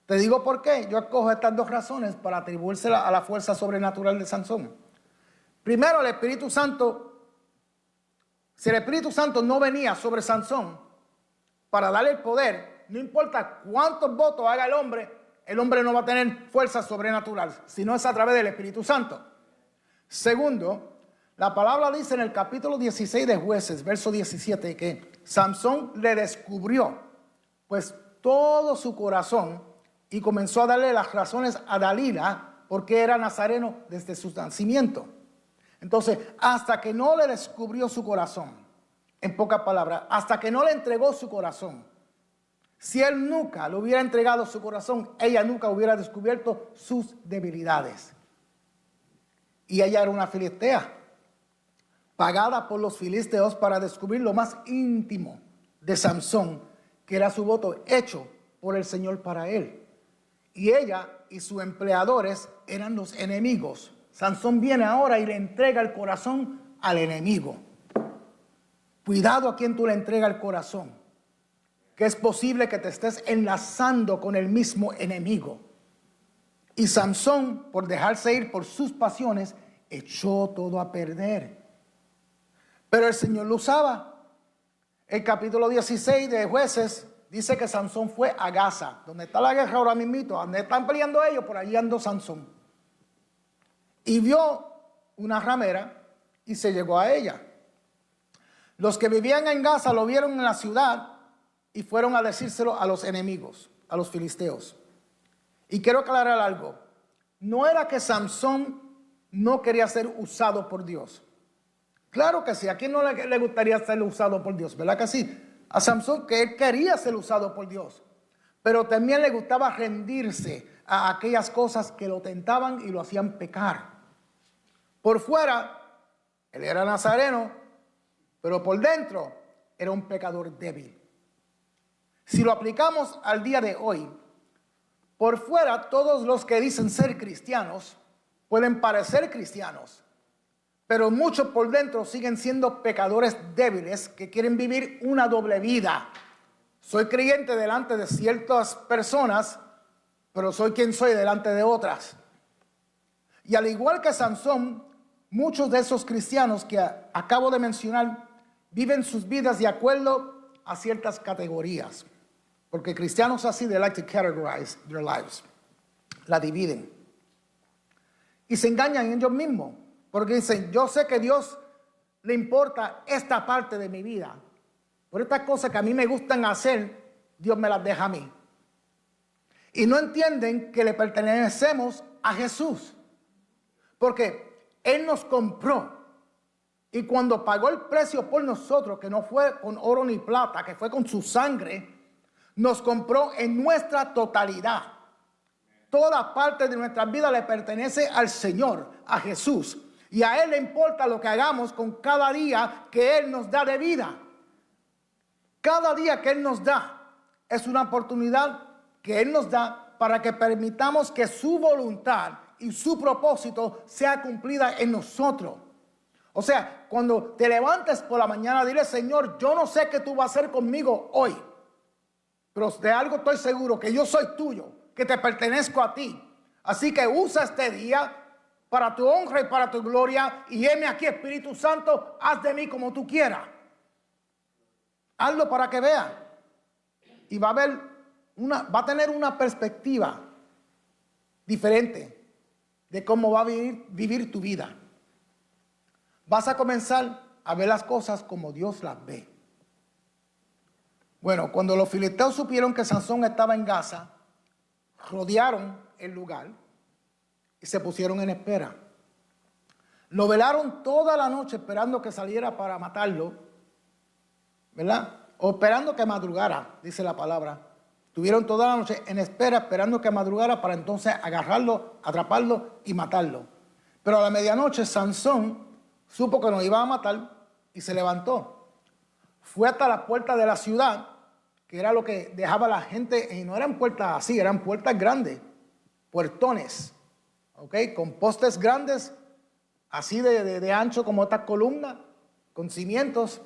Te digo por qué. Yo escojo estas dos razones para atribuírsela a la fuerza sobrenatural de Sansón. Primero, el Espíritu Santo, si el Espíritu Santo no venía sobre Sansón para darle el poder, no importa cuántos votos haga el hombre no va a tener fuerza sobrenatural, sino es a través del Espíritu Santo. Segundo, la palabra dice en el capítulo 16 de Jueces, verso 17, que Sansón le descubrió pues todo su corazón y comenzó a darle las razones a Dalila porque era nazareno desde su nacimiento. Entonces, hasta que no le descubrió su corazón, en pocas palabras, hasta que no le entregó su corazón, si él nunca le hubiera entregado su corazón, ella nunca hubiera descubierto sus debilidades. Y ella era una filistea, pagada por los filisteos para descubrir lo más íntimo de Sansón, que era su voto hecho por el Señor para él. Y ella y sus empleadores eran los enemigos. Sansón viene ahora y le entrega el corazón al enemigo. Cuidado a quien tú le entregas el corazón, que es posible que te estés enlazando con el mismo enemigo. Y Sansón, por dejarse ir por sus pasiones, echó todo a perder. Pero el Señor lo usaba. El capítulo 16 de Jueces dice que Sansón fue a Gaza, donde está la guerra ahora mismito, donde están peleando ellos, por allí andó Sansón. Y vio una ramera y se llegó a ella. Los que vivían en Gaza lo vieron en la ciudad y fueron a decírselo a los enemigos, a los filisteos. Y quiero aclarar algo. No era que Sansón no quería ser usado por Dios. Claro que sí. ¿A quién no le gustaría ser usado por Dios? ¿Verdad que sí? A Sansón, que él quería ser usado por Dios. Pero también le gustaba rendirse a aquellas cosas que lo tentaban y lo hacían pecar. Por fuera, él era nazareno, pero por dentro era un pecador débil. Si lo aplicamos al día de hoy, por fuera todos los que dicen ser cristianos pueden parecer cristianos, pero muchos por dentro siguen siendo pecadores débiles que quieren vivir una doble vida. Soy creyente delante de ciertas personas, pero soy quien soy delante de otras. Y al igual que Sansón, muchos de esos cristianos que acabo de mencionar viven sus vidas de acuerdo a ciertas categorías. Porque cristianos así, they like to categorize their lives. La dividen. Y se engañan ellos mismos. Porque dicen, yo sé que a Dios le importa esta parte de mi vida. Por estas cosas que a mí me gustan hacer, Dios me las deja a mí. Y no entienden que le pertenecemos a Jesús. Porque Él nos compró. Y cuando pagó el precio por nosotros, que no fue con oro ni plata, que fue con su sangre, nos compró en nuestra totalidad. Toda parte de nuestra vida le pertenece al Señor, a Jesús. Y a Él le importa lo que hagamos con cada día que Él nos da de vida. Cada día que Él nos da es una oportunidad que Él nos da para que permitamos que su voluntad y su propósito sea cumplida en nosotros. O sea, cuando te levantes por la mañana, dile, Señor, yo no sé qué tú vas a hacer conmigo hoy, pero de algo estoy seguro, que yo soy tuyo, que te pertenezco a ti. Así que usa este día para tu honra y para tu gloria, y heme aquí, Espíritu Santo, haz de mí como tú quieras. Hazlo para que vea. Y va a tener una perspectiva diferente de cómo va a vivir tu vida. Vas a comenzar a ver las cosas como Dios las ve. Bueno, cuando los filisteos supieron que Sansón estaba en Gaza, rodearon el lugar y se pusieron en espera. Lo velaron toda la noche esperando que saliera para matarlo, ¿verdad? O esperando que madrugara, dice la palabra. Tuvieron toda la noche en espera, esperando que madrugara para entonces agarrarlo, atraparlo y matarlo. Pero a la medianoche Sansón supo que nos iba a matar y se levantó. Fue hasta la puerta de la ciudad, que era lo que dejaba la gente, y no eran puertas así, eran puertas grandes, puertones, ¿ok? Con postes grandes, así de ancho como esta columna, con cimientos.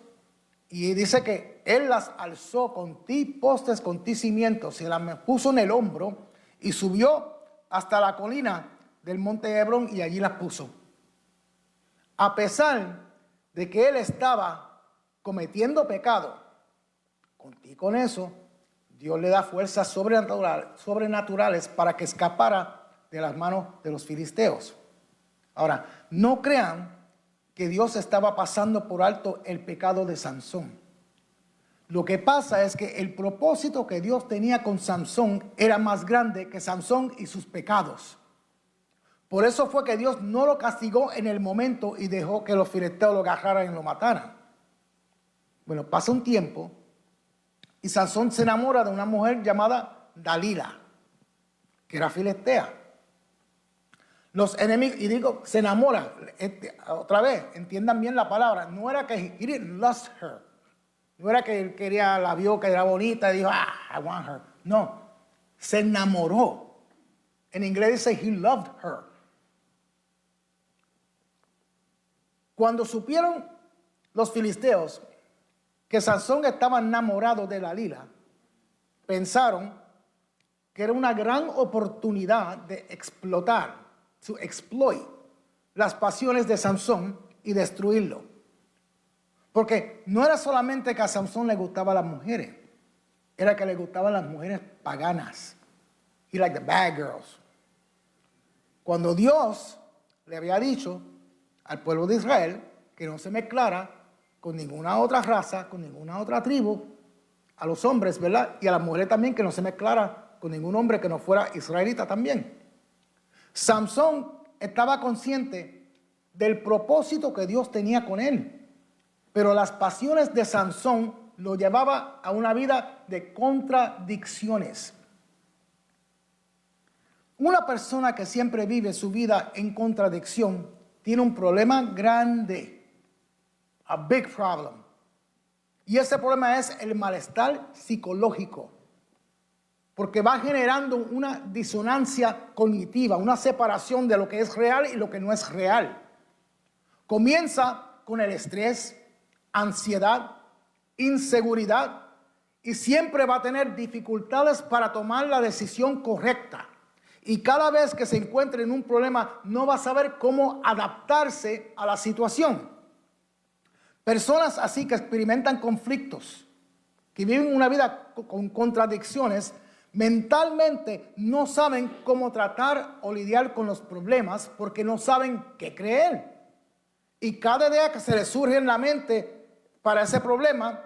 Y dice que él las alzó con postes, con cimientos, se las puso en el hombro y subió hasta la colina del monte Hebrón y allí las puso. A pesar de que él estaba cometiendo pecado, con eso, Dios le da fuerzas sobrenaturales para que escapara de las manos de los filisteos. Ahora, no crean que Dios estaba pasando por alto el pecado de Sansón. Lo que pasa es que el propósito que Dios tenía con Sansón era más grande que Sansón y sus pecados. Por eso fue que Dios no lo castigó en el momento y dejó que los filisteos lo agarraran y lo mataran. Bueno, pasa un tiempo y Sansón se enamora de una mujer llamada Dalila, que era filistea. Los enemigos, y digo, se enamora, otra vez, entiendan bien la palabra, no era que he didn't lust her, no era que él quería, la vio que era bonita y dijo, I want her. No, se enamoró. En inglés dice, he loved her. Cuando supieron los filisteos que Sansón estaba enamorado de Dalila, pensaron que era una gran oportunidad de explotar, to exploit las pasiones de Sansón y destruirlo. Porque no era solamente que a Sansón le gustaban las mujeres, era que le gustaban las mujeres paganas. He liked the bad girls. Cuando Dios le había dicho al pueblo de Israel que no se mezclara con ninguna otra raza, con ninguna otra tribu, a los hombres, ¿verdad? Y a las mujeres también, que no se mezclara con ningún hombre que no fuera israelita también. Sansón estaba consciente del propósito que Dios tenía con él, pero las pasiones de Sansón lo llevaba a una vida de contradicciones. Una persona que siempre vive su vida en contradicción tiene un problema grande, a big problem. Y ese problema es el malestar psicológico, porque va generando una disonancia cognitiva, una separación de lo que es real y lo que no es real. Comienza con el estrés, ansiedad, inseguridad, y siempre va a tener dificultades para tomar la decisión correcta. Y cada vez que se encuentre en un problema, no va a saber cómo adaptarse a la situación. Personas así que experimentan conflictos, que viven una vida con contradicciones, mentalmente no saben cómo tratar o lidiar con los problemas porque no saben qué creer. Y cada idea que se les surge en la mente para ese problema,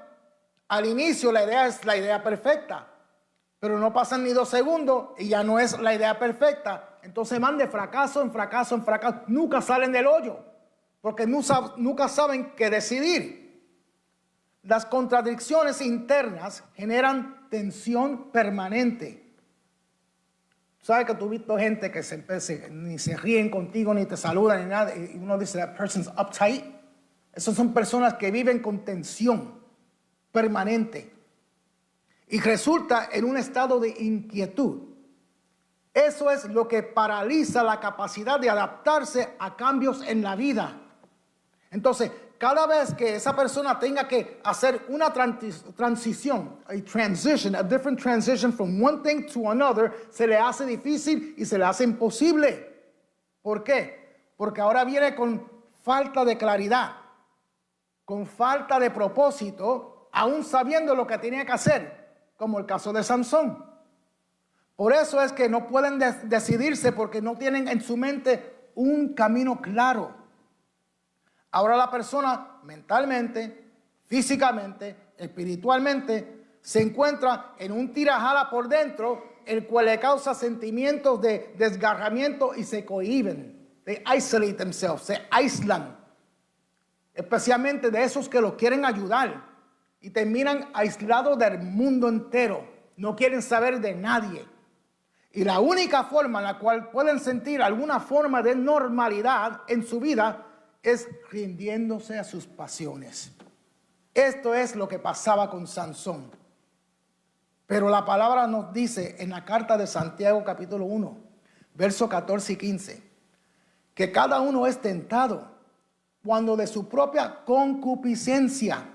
al inicio la idea es la idea perfecta, pero no pasan ni 2 segundos y ya no es la idea perfecta. Entonces van de fracaso en fracaso en fracaso, nunca salen del hoyo, porque nunca saben qué decidir. Las contradicciones internas generan tensión permanente. ¿Sabes que tú has visto gente que ni se ríen contigo, ni te saludan, ni nada, y uno dice, that person's uptight? Esas son personas que viven con tensión permanente y resulta en un estado de inquietud. Eso es lo que paraliza la capacidad de adaptarse a cambios en la vida. Entonces, cada vez que esa persona tenga que hacer una transición, a different transition from one thing to another, se le hace difícil y se le hace imposible. ¿Por qué? Porque ahora viene con falta de claridad, con falta de propósito, aún sabiendo lo que tenía que hacer, como el caso de Sansón. Por eso es que no pueden decidirse, porque no tienen en su mente un camino claro. Ahora la persona mentalmente, físicamente, espiritualmente, se encuentra en un tirajala por dentro, el cual le causa sentimientos de desgarramiento y se cohíben. They isolate themselves, se aíslan. Especialmente de esos que los quieren ayudar y terminan aislados del mundo entero. No quieren saber de nadie. Y la única forma en la cual pueden sentir alguna forma de normalidad en su vida es rindiéndose a sus pasiones. Esto es lo que pasaba con Sansón. Pero la palabra nos dice en la carta de Santiago capítulo 1, versos 14 y 15, que cada uno es tentado cuando de su propia concupiscencia,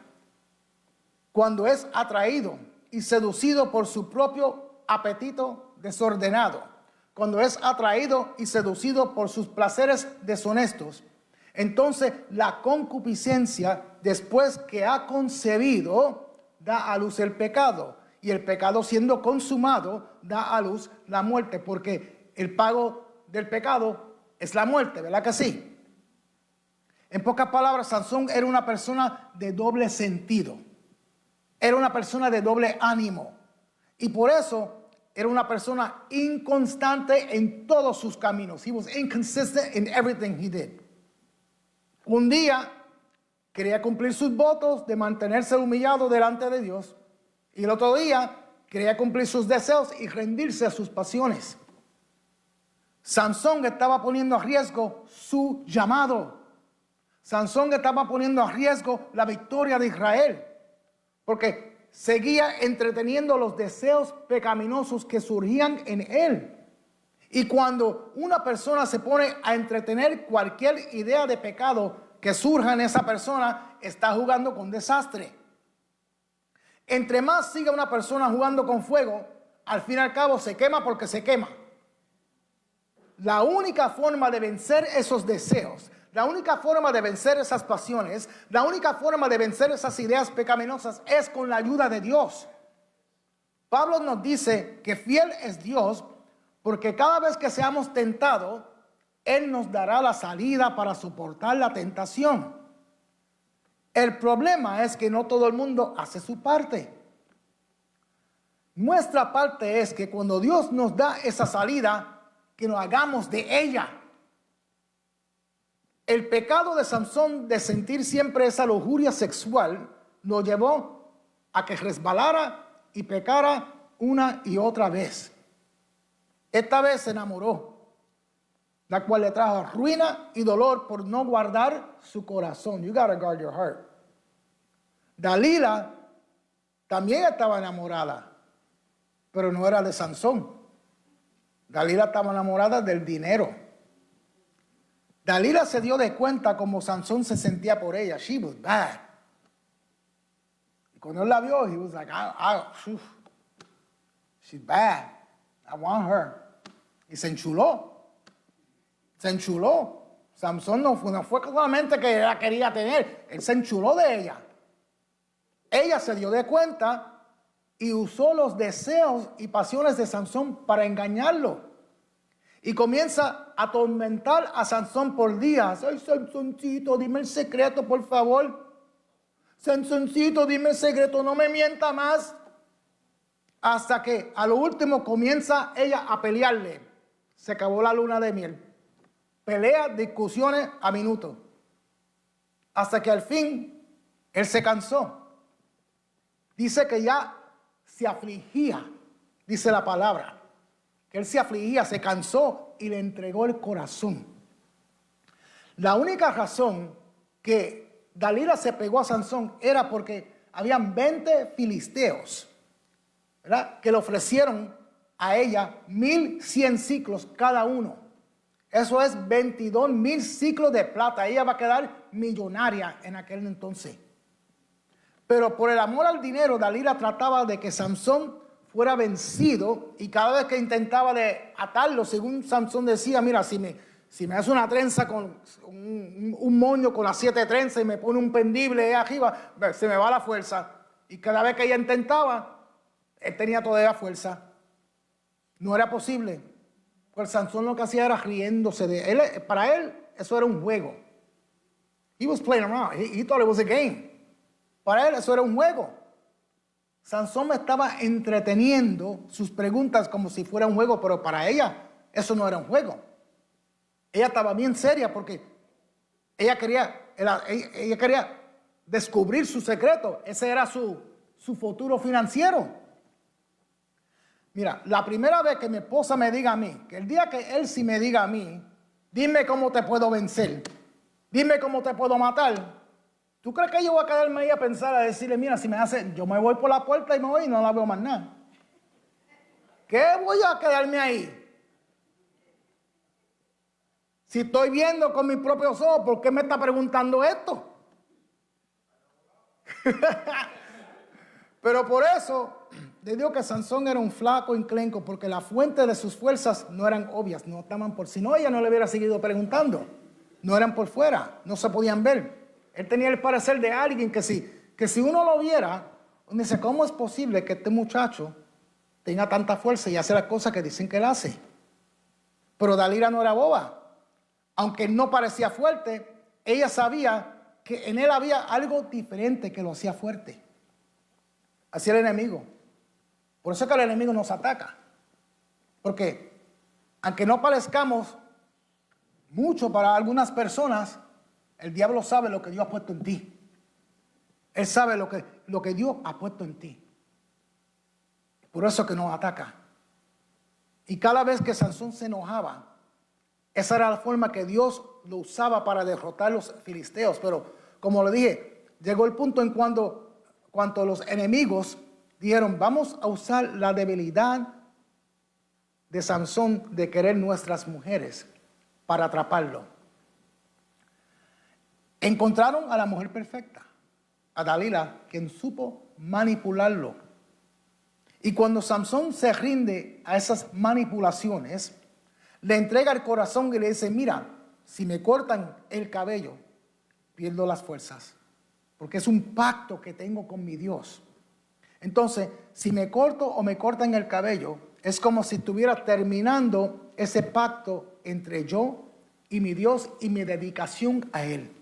cuando es atraído y seducido por su propio apetito desordenado, cuando es atraído y seducido por sus placeres deshonestos. Entonces la concupiscencia, después que ha concebido, da a luz el pecado. Y el pecado, siendo consumado, da a luz la muerte, porque el pago del pecado es la muerte, ¿verdad que sí? En pocas palabras, Sansón era una persona de doble sentido. Era una persona de doble ánimo. Y por eso era una persona inconstante en todos sus caminos. He was inconsistent in everything he did. Un día quería cumplir sus votos de mantenerse humillado delante de Dios. Y el otro día quería cumplir sus deseos y rendirse a sus pasiones. Sansón estaba poniendo a riesgo su llamado. Sansón estaba poniendo a riesgo la victoria de Israel. Porque seguía entreteniendo los deseos pecaminosos que surgían en él. Y cuando una persona se pone a entretener cualquier idea de pecado que surja en esa persona, está jugando con desastre. Entre más siga una persona jugando con fuego, al fin y al cabo se quema porque se quema. La única forma de vencer esos deseos, la única forma de vencer esas pasiones, la única forma de vencer esas ideas pecaminosas es con la ayuda de Dios. Pablo nos dice que fiel es Dios porque cada vez que seamos tentados, Él nos dará la salida para soportar la tentación. El problema es que no todo el mundo hace su parte. Nuestra parte es que cuando Dios nos da esa salida, que nos hagamos de ella. El pecado de Sansón de sentir siempre esa lujuria sexual lo llevó a que resbalara y pecara una y otra vez. Esta vez se enamoró, la cual le trajo ruina y dolor por no guardar su corazón. You gotta guard your heart. Dalila también estaba enamorada, pero no era de Sansón. Dalila estaba enamorada del dinero. Dalila se dio de cuenta como Sansón se sentía por ella. She was bad. Y cuando él la vio, he was like, she's bad. I want her. Y se enchuló. Se enchuló. Sansón no fue solamente que ella quería tener, él se enchuló de ella. Ella se dio de cuenta y usó los deseos y pasiones de Sansón para engañarlo. Y comienza a atormentar a Sansón por días. Ay, Sansoncito, dime el secreto, por favor. Sansoncito, dime el secreto, no me mienta más. Hasta que a lo último comienza ella a pelearle. Se acabó la luna de miel. Peleas, discusiones a minutos. Hasta que al fin él se cansó. Dice que ya se afligía, dice la palabra. Que él se afligía, se cansó y le entregó el corazón. La única razón que Dalila se pegó a Sansón era porque habían 20 filisteos, ¿verdad?, que le ofrecieron a ella 1,100 ciclos cada uno. Eso es 22,000 ciclos de plata. Ella va a quedar millonaria en aquel entonces. Pero por el amor al dinero, Dalila trataba de que Sansón fuera vencido, y cada vez que intentaba de atarlo, según Sansón decía, mira, si me hace una trenza con un moño con las 7 trenzas y me pone un pendible ahí arriba, se me va la fuerza. Y cada vez que ella intentaba, él tenía todavía fuerza. No era posible. Pues Sansón lo que hacía era riéndose de él. Para él, eso era un juego. He was playing around. He thought it was a game. Para él, eso era un juego. Sansón me estaba entreteniendo sus preguntas como si fuera un juego, pero para ella, eso no era un juego. Ella estaba bien seria porque ella quería descubrir su secreto. Ese era su futuro financiero. Mira, la primera vez que mi esposa me diga a mí, que el día que él sí me diga a mí, dime cómo te puedo vencer, dime cómo te puedo matar, ¿tú crees que yo voy a quedarme ahí a pensar, a decirle, mira, si me hace, yo me voy por la puerta y me voy y no la veo más nada? ¿Qué voy a quedarme ahí? Si estoy viendo con mis propios ojos, ¿por qué me está preguntando esto? Pero por eso le digo que Sansón era un flaco enclenco, porque la fuente de sus fuerzas no eran obvias, no estaban por... Si no, ella no le hubiera seguido preguntando. No eran por fuera, no se podían ver. Él tenía el parecer de alguien que si uno lo viera, uno dice, ¿cómo es posible que este muchacho tenga tanta fuerza y hace las cosas que dicen que él hace? Pero Dalila no era boba. Aunque no parecía fuerte, ella sabía que en él había algo diferente que lo hacía fuerte. Así el enemigo. Por eso es que el enemigo nos ataca. Porque aunque no parezcamos mucho para algunas personas, el diablo sabe lo que Dios ha puesto en ti. Él sabe lo que Dios ha puesto en ti. Por eso es que nos ataca. Y cada vez que Sansón se enojaba, esa era la forma que Dios lo usaba para derrotar a los filisteos. Pero como le dije, llegó el punto en cuando los enemigos dijeron, vamos a usar la debilidad de Sansón de querer nuestras mujeres para atraparlo. Encontraron a la mujer perfecta, a Dalila, quien supo manipularlo. Y cuando Sansón se rinde a esas manipulaciones, le entrega el corazón y le dice, mira, si me cortan el cabello, pierdo las fuerzas, porque es un pacto que tengo con mi Dios. Entonces, si me corto o me cortan el cabello, es como si estuviera terminando ese pacto entre yo y mi Dios y mi dedicación a Él.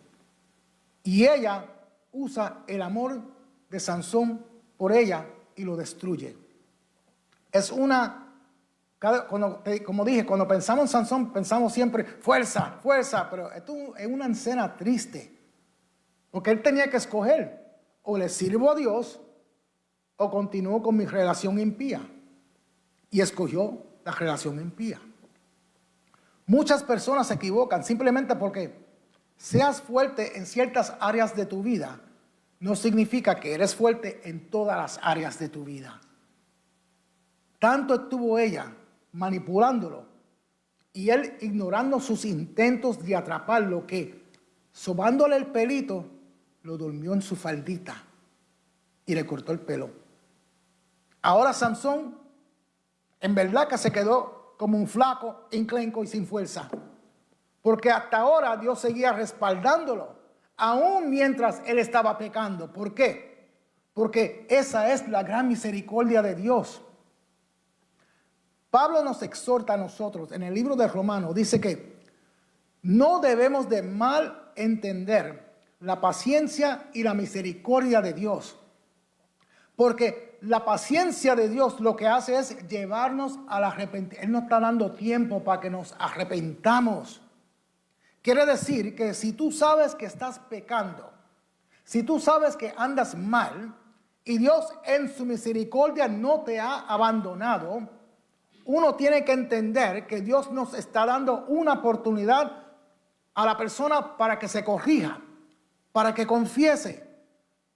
Y ella usa el amor de Sansón por ella y lo destruye. Como dije, cuando pensamos en Sansón, pensamos siempre fuerza, fuerza, pero esto es una escena triste, porque él tenía que escoger, o le sirvo a Dios, o continúo con mi relación impía, y escogió la relación impía. Muchas personas se equivocan simplemente porque seas fuerte en ciertas áreas de tu vida, no significa que eres fuerte en todas las áreas de tu vida. Tanto estuvo ella manipulándolo y él ignorando sus intentos de atraparlo, que sobándole el pelito lo durmió en su faldita y le cortó el pelo. Ahora Sansón en verdad que se quedó como un flaco, enclenco y sin fuerza, porque hasta ahora Dios seguía respaldándolo aún mientras él estaba pecando. ¿Por qué? Porque esa es la gran misericordia de Dios. Pablo nos exhorta a nosotros en el libro de Romanos, dice que no debemos de mal entender la paciencia y la misericordia de Dios, porque la paciencia de Dios lo que hace es llevarnos al arrepentimiento. Él nos está dando tiempo para que nos arrepentamos. Quiere decir que si tú sabes que estás pecando, si tú sabes que andas mal y Dios en su misericordia no te ha abandonado, uno tiene que entender que Dios nos está dando una oportunidad a la persona para que se corrija, para que confiese,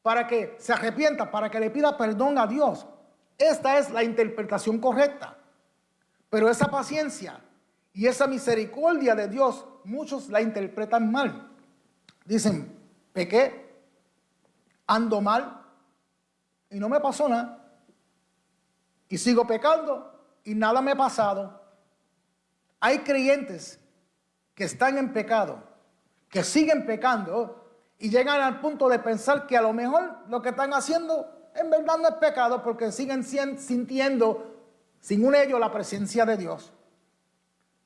para que se arrepienta, para que le pida perdón a Dios. Esta es la interpretación correcta. Pero esa paciencia y esa misericordia de Dios, muchos la interpretan mal. Dicen, pequé, ando mal y no me pasó nada. Y sigo pecando y nada me ha pasado. Hay creyentes que están en pecado, que siguen pecando y llegan al punto de pensar que a lo mejor lo que están haciendo en verdad no es pecado, porque siguen sintiendo sin ello la presencia de Dios.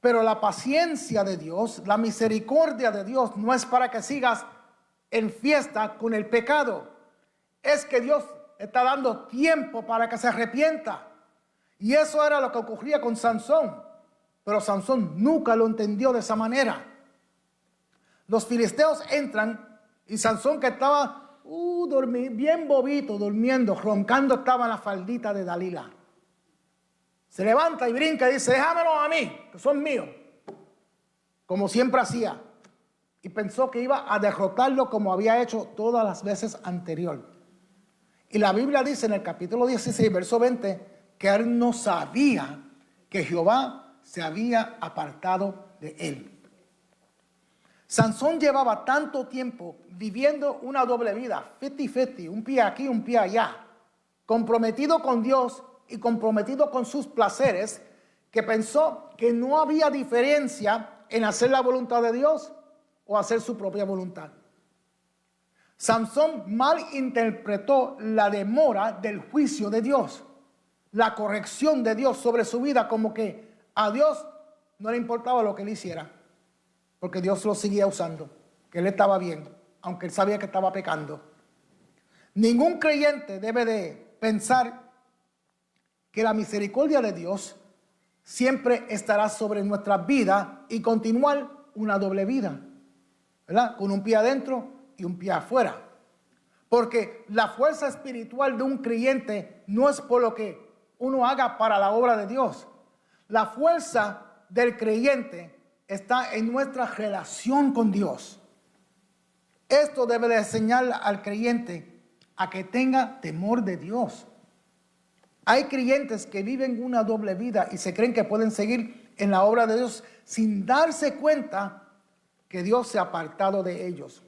Pero la paciencia de Dios, la misericordia de Dios no es para que sigas en fiesta con el pecado. Es que Dios está dando tiempo para que se arrepienta. Y eso era lo que ocurría con Sansón. Pero Sansón nunca lo entendió de esa manera. Los filisteos entran y Sansón, que estaba bien bobito, durmiendo, roncando, estaba en la faldita de Dalila. Se levanta y brinca y dice, déjamelo a mí, que son míos. Como siempre hacía. Y pensó que iba a derrotarlo como había hecho todas las veces anterior. Y la Biblia dice en el capítulo 16, verso 20, que él no sabía que Jehová se había apartado de él. Sansón llevaba tanto tiempo viviendo una doble vida, 50-50, un pie aquí, un pie allá, comprometido con Dios y comprometido con sus placeres, que pensó que no había diferencia en hacer la voluntad de Dios o hacer su propia voluntad. Sansón malinterpretó la demora del juicio de Dios, la corrección de Dios sobre su vida, como que a Dios no le importaba lo que él hiciera, porque Dios lo seguía usando, que él estaba bien, aunque él sabía que estaba pecando. Ningún creyente debe de pensar que la misericordia de Dios siempre estará sobre nuestras vidas y continuar una doble vida, ¿verdad? Con un pie adentro y un pie afuera. Porque la fuerza espiritual de un creyente no es por lo que uno haga para la obra de Dios. La fuerza del creyente está en nuestra relación con Dios. Esto debe de enseñar al creyente a que tenga temor de Dios. Hay creyentes que viven una doble vida y se creen que pueden seguir en la obra de Dios sin darse cuenta que Dios se ha apartado de ellos.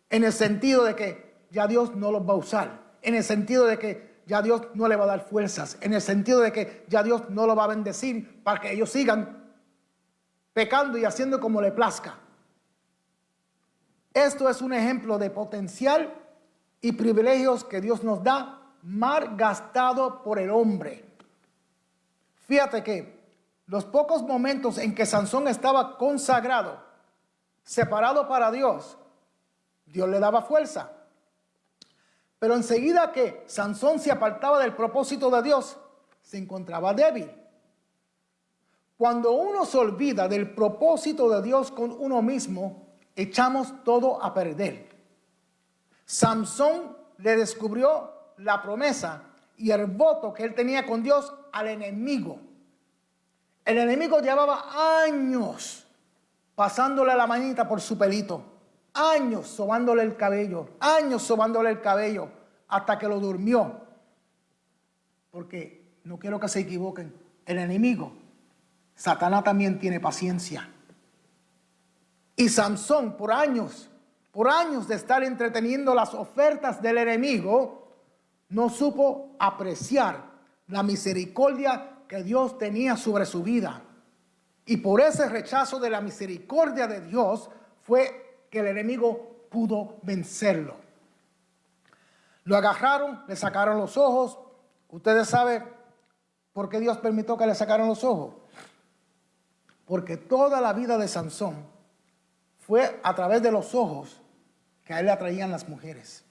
En el sentido de que ya Dios no los va a usar. En el sentido de que ya Dios no le va a dar fuerzas. En el sentido de que ya Dios no lo va a bendecir para que ellos sigan pecando y haciendo como le plazca. Esto es un ejemplo de potencial y privilegios que Dios nos da mal gastado por el hombre. Fíjate que los pocos momentos en que Sansón estaba consagrado, separado para Dios, Dios le daba fuerza. Pero enseguida que Sansón se apartaba del propósito de Dios, se encontraba débil. Cuando uno se olvida del propósito de Dios con uno mismo, echamos todo a perder. Sansón le descubrió la promesa y el voto que él tenía con Dios al enemigo. El enemigo llevaba años pasándole la manita por su pelito, años sobándole el cabello, hasta que lo durmió. Porque no quiero que se equivoquen, el enemigo, Satanás, también tiene paciencia. Y Sansón, por años de estar entreteniendo las ofertas del enemigo, no supo apreciar la misericordia que Dios tenía sobre su vida. Y por ese rechazo de la misericordia de Dios fue que el enemigo pudo vencerlo. Lo agarraron, le sacaron los ojos. Ustedes saben por qué Dios permitió que le sacaran los ojos. Porque toda la vida de Sansón fue a través de los ojos que a él le atraían las mujeres.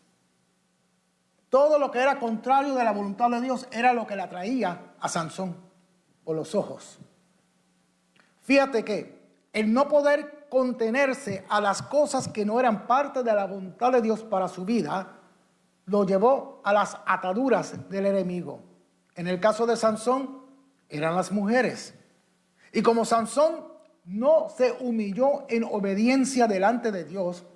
Todo lo que era contrario de la voluntad de Dios era lo que le atraía a Sansón, por los ojos. Fíjate que el no poder contenerse a las cosas que no eran parte de la voluntad de Dios para su vida, lo llevó a las ataduras del enemigo. En el caso de Sansón, eran las mujeres. Y como Sansón no se humilló en obediencia delante de Dios,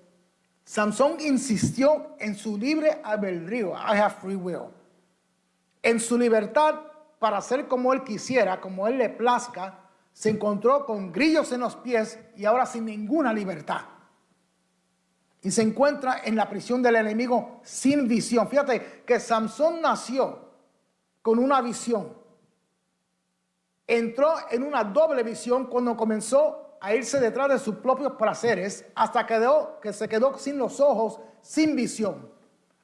Sansón insistió en su libre albedrío, I have free will, en su libertad para hacer como él quisiera, como él le plazca. Se encontró con grillos en los pies y ahora sin ninguna libertad. Y se encuentra en la prisión del enemigo sin visión. Fíjate que Sansón nació con una visión. Entró en una doble visión cuando comenzó a irse detrás de sus propios placeres, hasta que se quedó sin los ojos, sin visión.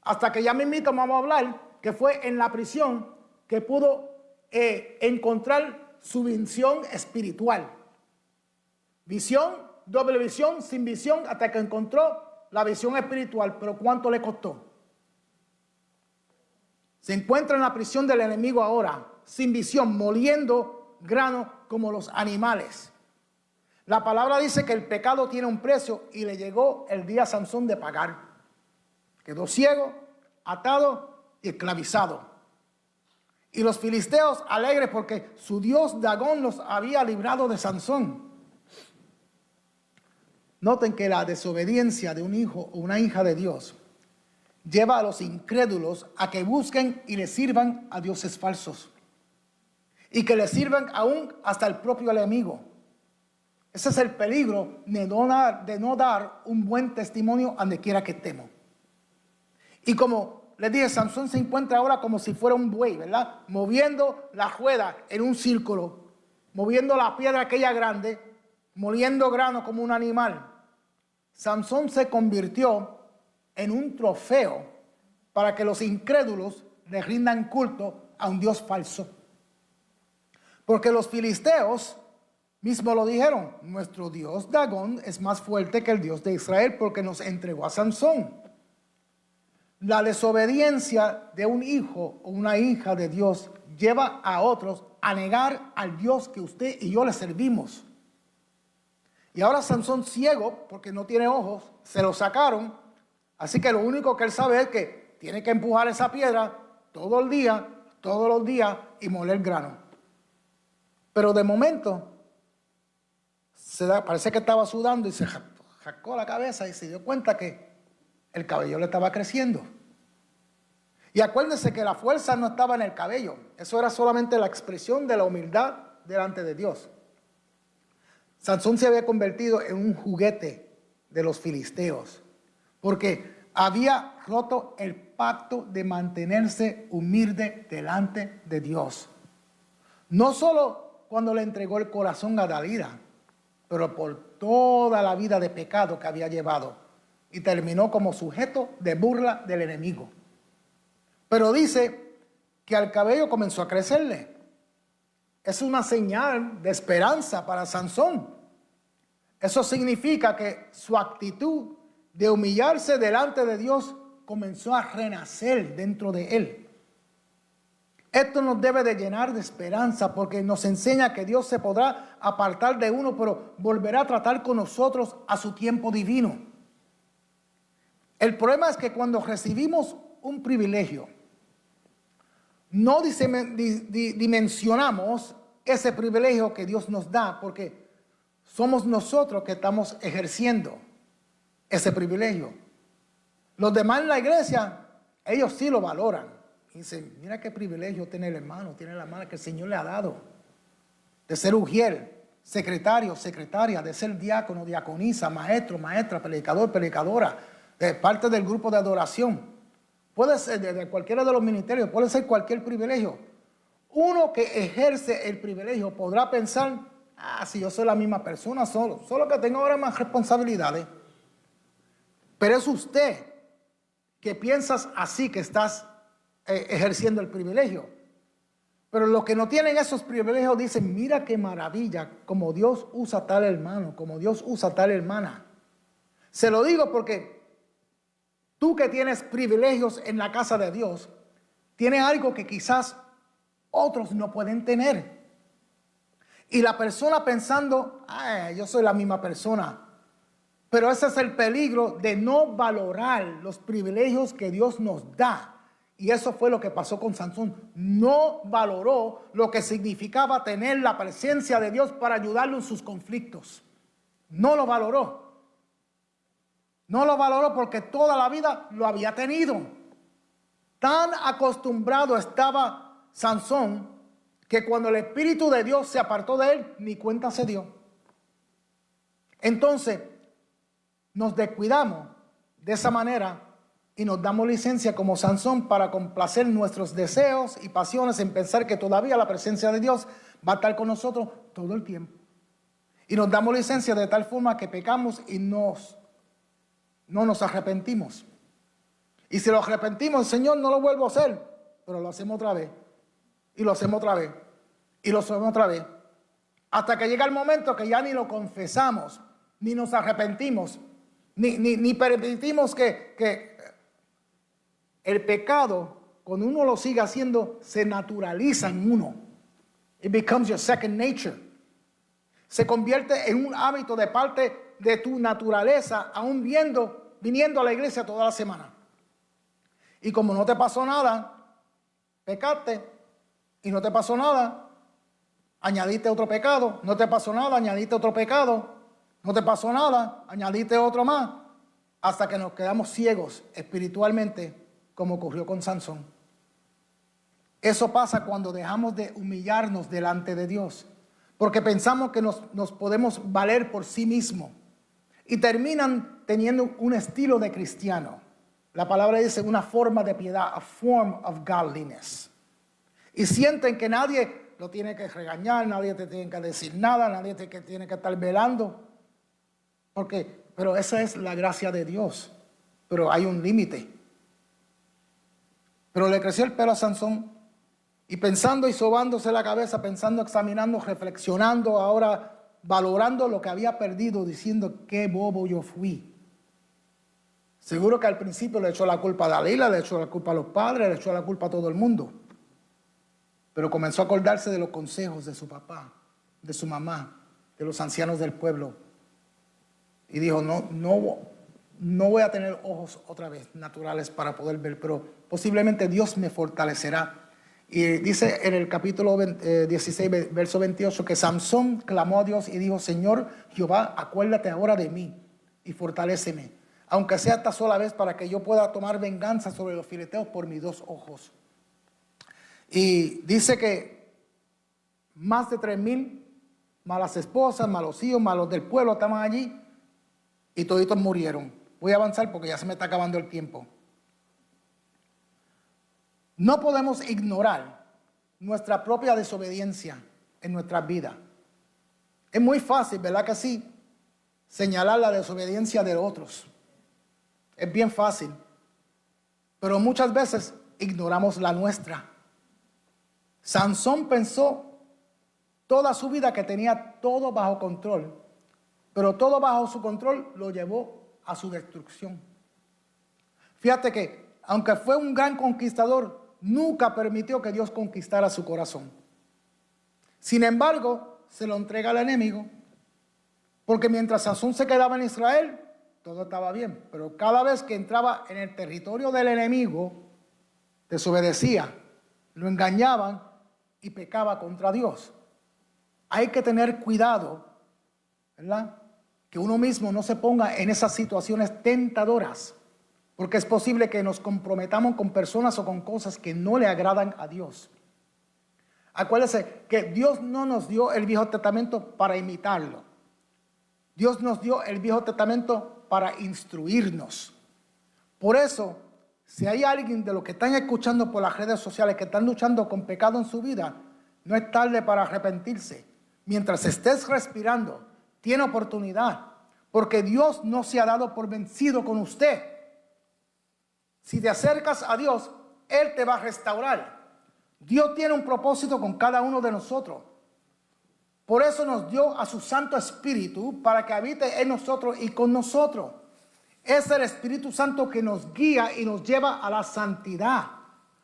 Hasta que ya mismito vamos a hablar que fue en la prisión que pudo encontrar su visión espiritual. Visión, doble visión, sin visión, hasta que encontró la visión espiritual. Pero ¿cuánto le costó? Se encuentra en la prisión del enemigo ahora, sin visión, moliendo grano como los animales. La palabra dice que el pecado tiene un precio y le llegó el día a Sansón de pagar. Quedó ciego, atado y esclavizado. Y los filisteos alegres porque su dios Dagón los había librado de Sansón. Noten que la desobediencia de un hijo o una hija de Dios lleva a los incrédulos a que busquen y le sirvan a dioses falsos. y que le sirven aún hasta el propio enemigo. Ese es el peligro de no dar un buen testimonio a donde quiera que estemos. Y como les dije, Sansón se encuentra ahora como si fuera un buey, ¿verdad? Moviendo la rueda en un círculo, moviendo la piedra aquella grande, moliendo grano como un animal. Sansón se convirtió en un trofeo para que los incrédulos le rindan culto a un Dios falso. Porque los filisteos mismo lo dijeron, nuestro Dios Dagón es más fuerte que el Dios de Israel porque nos entregó a Sansón. La desobediencia de un hijo o una hija de Dios lleva a otros a negar al Dios que usted y yo le servimos. Y ahora Sansón, ciego, porque no tiene ojos, se lo sacaron. Así que lo único que él sabe es que tiene que empujar esa piedra todo el día, todos los días y moler grano. Pero de momento, parece que estaba sudando y se jacó la cabeza y se dio cuenta que el cabello le estaba creciendo. Y acuérdense que la fuerza no estaba en el cabello. Eso era solamente la expresión de la humildad delante de Dios. Sansón se había convertido en un juguete de los filisteos, porque había roto el pacto de mantenerse humilde delante de Dios. No solo cuando le entregó el corazón a Dalila, pero por toda la vida de pecado que había llevado, y terminó como sujeto de burla del enemigo. Pero dice que al cabello comenzó a crecerle. Es una señal de esperanza para Sansón. Eso significa que su actitud de humillarse delante de Dios comenzó a renacer dentro de él. Esto nos debe de llenar de esperanza porque nos enseña que Dios se podrá apartar de uno, pero volverá a tratar con nosotros a su tiempo divino. El problema es que cuando recibimos un privilegio, no dimensionamos ese privilegio que Dios nos da, porque somos nosotros que estamos ejerciendo ese privilegio. Los demás en la iglesia, ellos sí lo valoran. Y dicen, mira qué privilegio tiene el hermano, tiene la hermana que el Señor le ha dado. De ser ujier, secretario, secretaria, de ser diácono, diaconisa, maestro, maestra, predicador, predicadora, de parte del grupo de adoración. Puede ser de cualquiera de los ministerios, puede ser cualquier privilegio. Uno que ejerce el privilegio podrá pensar, si yo soy la misma persona, solo que tengo ahora más responsabilidades. Pero es usted que piensas así que estás ejerciendo el privilegio. Pero los que no tienen esos privilegios dicen, mira qué maravilla, como Dios usa tal hermano, como Dios usa tal hermana. Se lo digo porque tú que tienes privilegios en la casa de Dios, tienes algo que quizás otros no pueden tener. Y la persona pensando, yo soy la misma persona. Pero ese es el peligro de no valorar los privilegios que Dios nos da. Y eso fue lo que pasó con Sansón. No valoró lo que significaba tener la presencia de Dios para ayudarlo en sus conflictos. No lo valoró. No lo valoró porque toda la vida lo había tenido. Tan acostumbrado estaba Sansón que cuando el Espíritu de Dios se apartó de él, ni cuenta se dio. Entonces, nos descuidamos de esa manera y nos damos licencia como Sansón para complacer nuestros deseos y pasiones en pensar que todavía la presencia de Dios va a estar con nosotros todo el tiempo. Y nos damos licencia de tal forma que pecamos y no nos arrepentimos. Y si lo arrepentimos, Señor, no lo vuelvo a hacer, pero lo hacemos otra vez. Y lo hacemos otra vez. Y lo hacemos otra vez. Hasta que llega el momento que ya ni lo confesamos, ni nos arrepentimos, ni permitimos que el pecado, cuando uno lo sigue haciendo, se naturaliza en uno. It becomes your second nature. Se convierte en un hábito de parte de tu naturaleza, aún viniendo a la iglesia toda la semana. Y como no te pasó nada, pecaste, y no te pasó nada, añadiste otro pecado, no te pasó nada, añadiste otro pecado, no te pasó nada, añadiste otro más, hasta que nos quedamos ciegos espiritualmente, como ocurrió con Sansón. Eso pasa cuando dejamos de humillarnos delante de Dios, porque pensamos que nos podemos valer por sí mismos y terminan teniendo un estilo de cristiano. La palabra dice una forma de piedad, a form of godliness. Y sienten que nadie lo tiene que regañar, nadie te tiene que decir nada, nadie te tiene que estar velando. Pero esa es la gracia de Dios. Pero hay un límite. Pero le creció el pelo a Sansón. Y pensando y sobándose la cabeza, pensando, examinando, reflexionando, ahora valorando lo que había perdido, diciendo qué bobo yo fui. Seguro que al principio le echó la culpa a Dalila, le echó la culpa a los padres, le echó la culpa a todo el mundo. Pero comenzó a acordarse de los consejos de su papá, de su mamá, de los ancianos del pueblo. Y dijo, no voy a tener ojos otra vez naturales para poder ver, pero posiblemente Dios me fortalecerá. Y dice en el capítulo 16, verso 28, que Sansón clamó a Dios y dijo, Señor Jehová, acuérdate ahora de mí y fortaléceme, aunque sea esta sola vez, para que yo pueda tomar venganza sobre los filisteos por mis 2 ojos. Y dice que más de 3,000 malas esposas, malos hijos, malos del pueblo estaban allí y toditos murieron. Voy a avanzar porque ya se me está acabando el tiempo. No podemos ignorar nuestra propia desobediencia en nuestras vidas. Es muy fácil, ¿verdad que sí? Señalar la desobediencia de otros. Es bien fácil. Pero muchas veces ignoramos la nuestra. Sansón pensó toda su vida que tenía todo bajo control, pero todo bajo su control lo llevó a su destrucción. Fíjate que, aunque fue un gran conquistador, nunca permitió que Dios conquistara su corazón. Sin embargo, se lo entrega al enemigo, porque mientras Sansón se quedaba en Israel, todo estaba bien, pero cada vez que entraba en el territorio del enemigo, desobedecía, lo engañaban y pecaba contra Dios. Hay que tener cuidado, ¿verdad? Que uno mismo no se ponga en esas situaciones tentadoras, porque es posible que nos comprometamos con personas o con cosas que no le agradan a Dios. Acuérdense que Dios no nos dio el Viejo Testamento para imitarlo. Dios nos dio el Viejo Testamento para instruirnos. Por eso, si hay alguien de los que están escuchando por las redes sociales que están luchando con pecado en su vida, no es tarde para arrepentirse. Mientras estés respirando, tiene oportunidad, porque Dios no se ha dado por vencido con usted. Si te acercas a Dios, Él te va a restaurar. Dios tiene un propósito con cada uno de nosotros. Por eso nos dio a su Santo Espíritu para que habite en nosotros y con nosotros. Es el Espíritu Santo que nos guía y nos lleva a la santidad,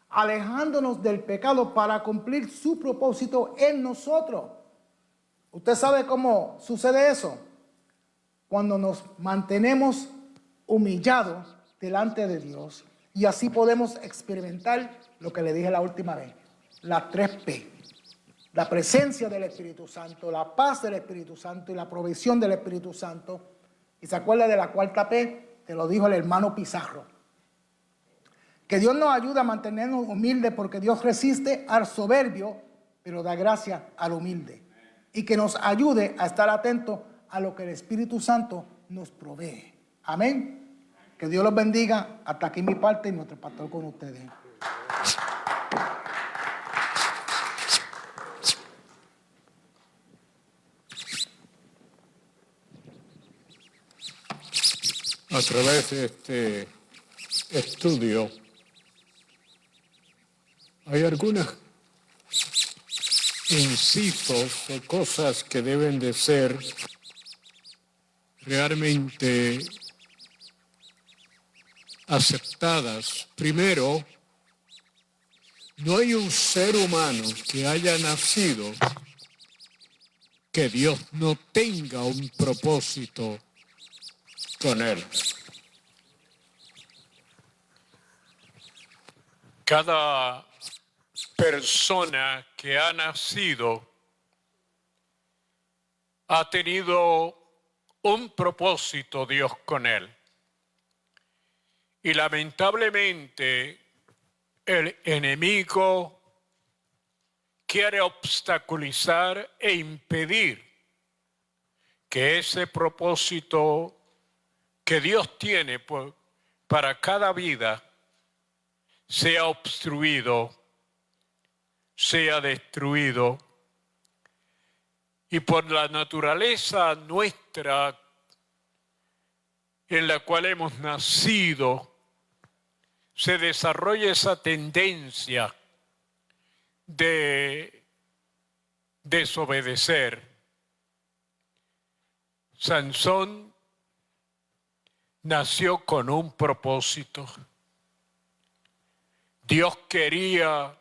alejándonos del pecado para cumplir su propósito en nosotros. ¿Usted sabe cómo sucede eso? Cuando nos mantenemos humillados delante de Dios, y así podemos experimentar lo que le dije la última vez, las 3P. La presencia del Espíritu Santo, la paz del Espíritu Santo y la provisión del Espíritu Santo. Y se acuerda de la 4P, te lo dijo el hermano Pizarro. Que Dios nos ayude a mantenernos humildes, porque Dios resiste al soberbio, pero da gracia al humilde. Y que nos ayude a estar atentos a lo que el Espíritu Santo nos provee. Amén. Que Dios los bendiga. Hasta aquí mi parte y nuestro pastor con ustedes. A través de este estudio hay algunos incisos o cosas que deben de ser realmente aceptadas. Primero, no hay un ser humano que haya nacido que Dios no tenga un propósito con él. Cada persona que ha nacido ha tenido un propósito Dios con él. Y lamentablemente el enemigo quiere obstaculizar e impedir que ese propósito que Dios tiene para cada vida sea obstruido, sea destruido. Y por la naturaleza nuestra en la cual hemos nacido, se desarrolla esa tendencia de desobedecer. Sansón nació con un propósito. Dios quería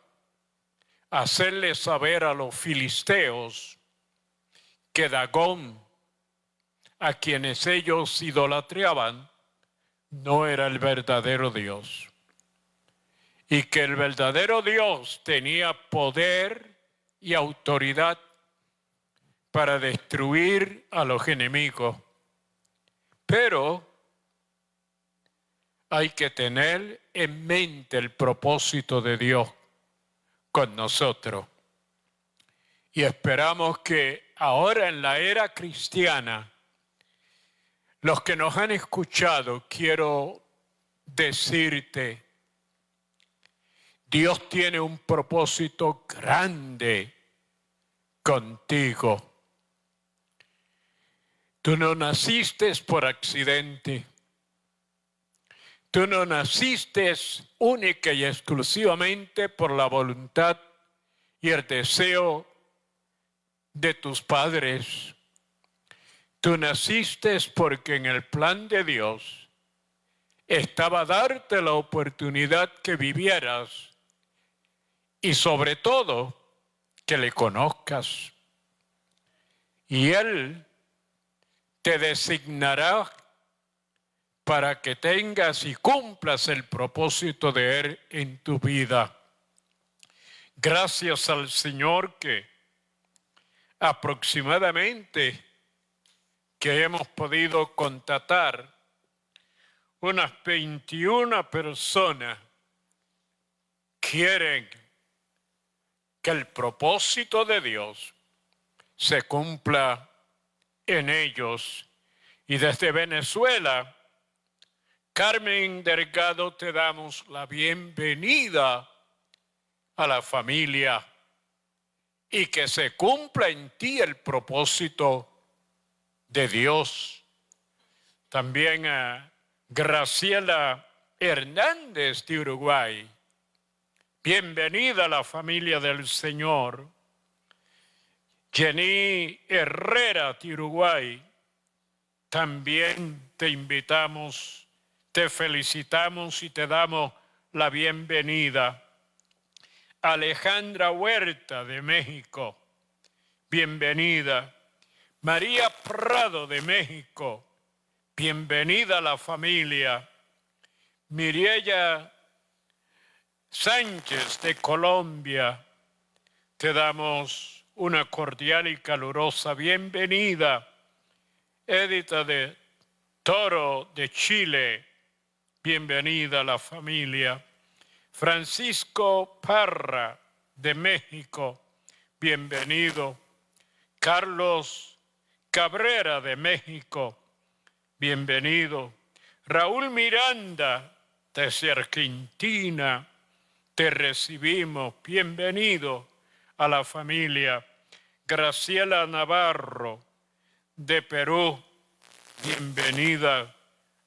hacerle saber a los filisteos que Dagón, a quienes ellos idolatraban, no era el verdadero Dios. Y que el verdadero Dios tenía poder y autoridad para destruir a los enemigos. Pero hay que tener en mente el propósito de Dios con nosotros. Y esperamos que ahora en la era cristiana, los que nos han escuchado, quiero decirte, Dios tiene un propósito grande contigo. Tú no naciste por accidente. Tú no naciste única y exclusivamente por la voluntad y el deseo de tus padres. Tú naciste porque en el plan de Dios estaba darte la oportunidad que vivieras y sobre todo que le conozcas. Y Él te designará para que tengas y cumplas el propósito de Él en tu vida. Gracias al Señor que aproximadamente que hemos podido contactar unas 21 personas quieren que el propósito de Dios se cumpla en ellos. Y desde Venezuela, Carmen Delgado, te damos la bienvenida a la familia y que se cumpla en ti el propósito de Dios. También a Graciela Hernández de Uruguay. Bienvenida a la familia del Señor. Jenny Herrera de Uruguay. También te invitamos, te felicitamos y te damos la bienvenida. Alejandra Huerta de México. Bienvenida. María Prado de México, bienvenida a la familia. Miriella Sánchez de Colombia, te damos una cordial y calurosa bienvenida. Edita de Toro de Chile, bienvenida a la familia. Francisco Parra de México, bienvenido. Carlos Cabrera de México, bienvenido. Raúl Miranda desde Argentina, te recibimos, bienvenido a la familia. Graciela Navarro de Perú, bienvenida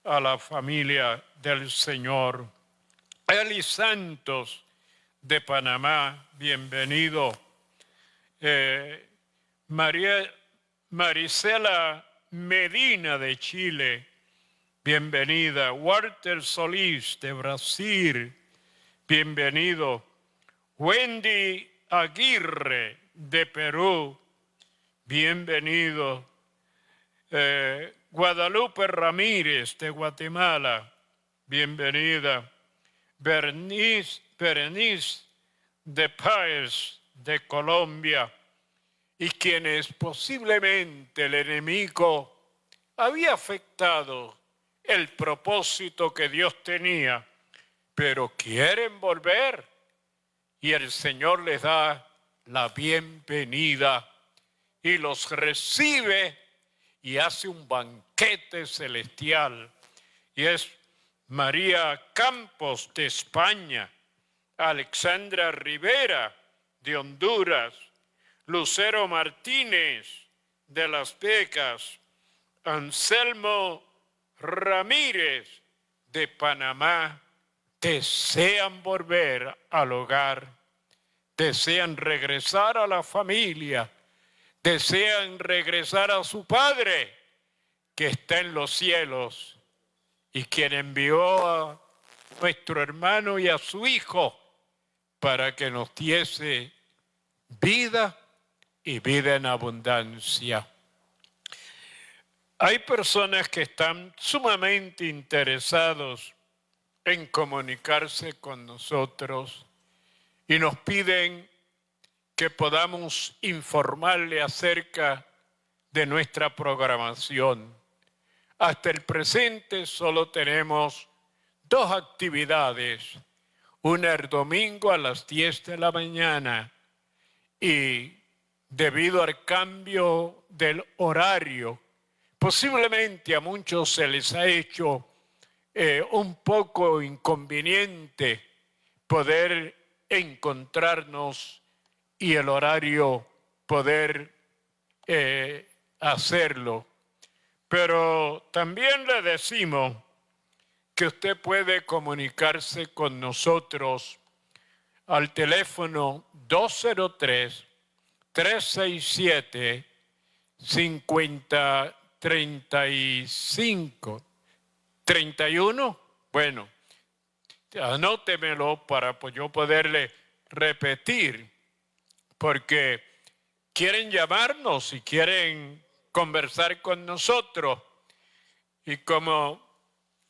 a la familia del Señor. Eli Santos de Panamá, bienvenido. Marisela Medina de Chile, bienvenida. Walter Solís de Brasil, bienvenido. Wendy Aguirre de Perú, bienvenido. Guadalupe Ramírez de Guatemala, bienvenida. Berenice de Páez de Colombia, y quienes posiblemente el enemigo había afectado el propósito que Dios tenía, pero quieren volver y el Señor les da la bienvenida y los recibe y hace un banquete celestial. Y es María Campos de España, Alexandra Rivera de Honduras, Lucero Martínez de Las Vegas, Anselmo Ramírez de Panamá, desean volver al hogar, desean regresar a la familia, desean regresar a su Padre que está en los cielos y quien envió a nuestro hermano y a su Hijo para que nos diese vida y vida en abundancia. Hay personas que están sumamente interesados en comunicarse con nosotros y nos piden que podamos informarle acerca de nuestra programación. Hasta el presente solo tenemos 2 actividades, una el domingo a las 10 de la mañana y debido al cambio del horario, posiblemente a muchos se les ha hecho un poco inconveniente poder encontrarnos y el horario poder hacerlo. Pero también le decimos que usted puede comunicarse con nosotros al teléfono 203-367-5035. 31, bueno, anótemelo para yo poderle repetir, porque quieren llamarnos y quieren conversar con nosotros. Y como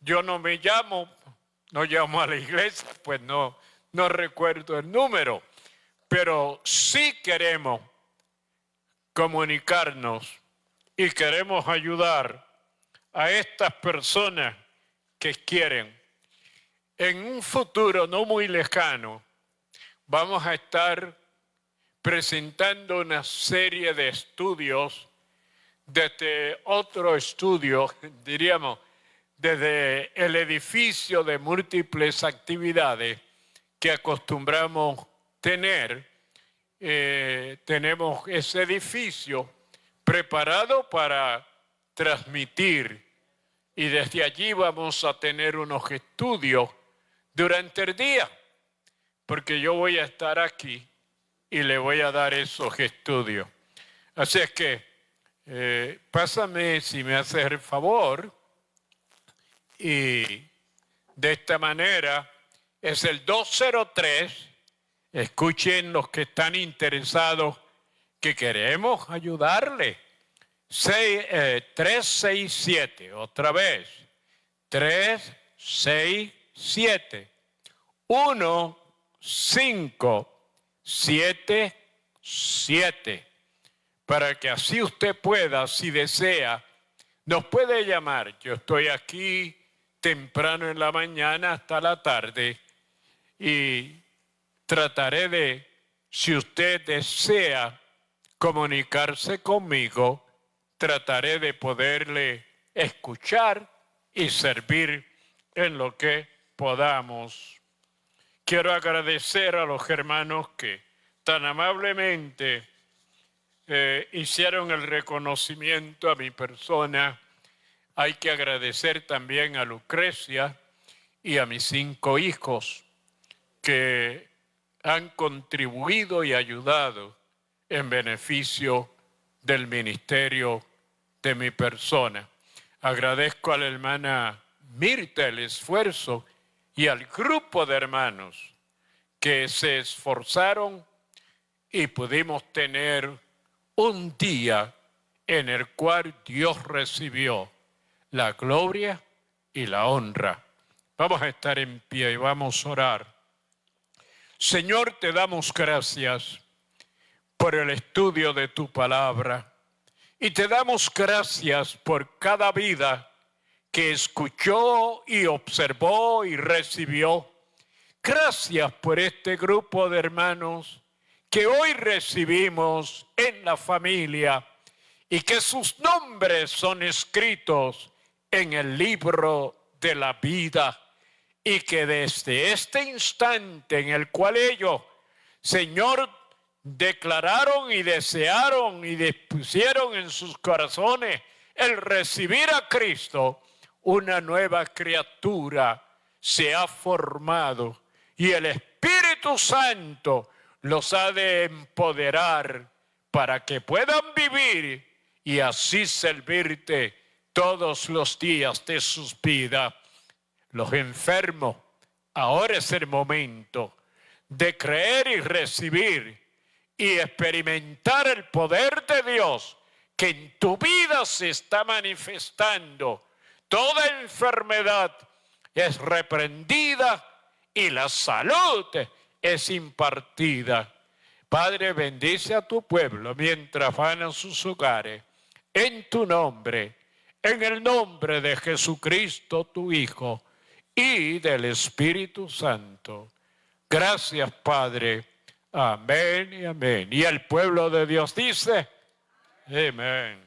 yo no llamo a la iglesia, pues no recuerdo el número, pero sí queremos comunicarnos y queremos ayudar a estas personas que quieren. En un futuro no muy lejano vamos a estar presentando una serie de estudios desde otro estudio, diríamos, desde el edificio de múltiples actividades que acostumbramos tener. Tenemos ese edificio preparado para transmitir y desde allí vamos a tener unos estudios durante el día, porque yo voy a estar aquí y le voy a dar esos estudios. Así es que pásame si me haces el favor y de esta manera es el 203, escuchen los que están interesados que queremos ayudarle, 367, otra vez, 367, 1577, para que así usted pueda, si desea, nos puede llamar. Yo estoy aquí temprano en la mañana hasta la tarde y trataré de, si usted desea comunicarse conmigo, trataré de poderle escuchar y servir en lo que podamos. Quiero agradecer a los hermanos que tan amablemente hicieron el reconocimiento a mi persona. Hay que agradecer también a Lucrecia y a mis 5 hijos que han contribuido y ayudado en beneficio del ministerio de mi persona. Agradezco a la hermana Mirta el esfuerzo y al grupo de hermanos que se esforzaron y pudimos tener un día en el cual Dios recibió la gloria y la honra. Vamos a estar en pie y vamos a orar. Señor, te damos gracias por el estudio de tu palabra y te damos gracias por cada vida que escuchó y observó y recibió. Gracias por este grupo de hermanos que hoy recibimos en la familia y que sus nombres son escritos en el libro de la vida, y que desde este instante en el cual ellos, Señor, declararon y desearon y dispusieron en sus corazones el recibir a Cristo, una nueva criatura se ha formado y el Espíritu Santo los ha de empoderar para que puedan vivir y así servirte todos los días de sus vidas. Los enfermos, ahora es el momento de creer y recibir y experimentar el poder de Dios que en tu vida se está manifestando. Toda enfermedad es reprendida y la salud es impartida. Padre, bendice a tu pueblo mientras van a sus hogares. En tu nombre, en el nombre de Jesucristo, tu Hijo, y del Espíritu Santo. Gracias, Padre. Amén y amén. Y el pueblo de Dios dice, amén.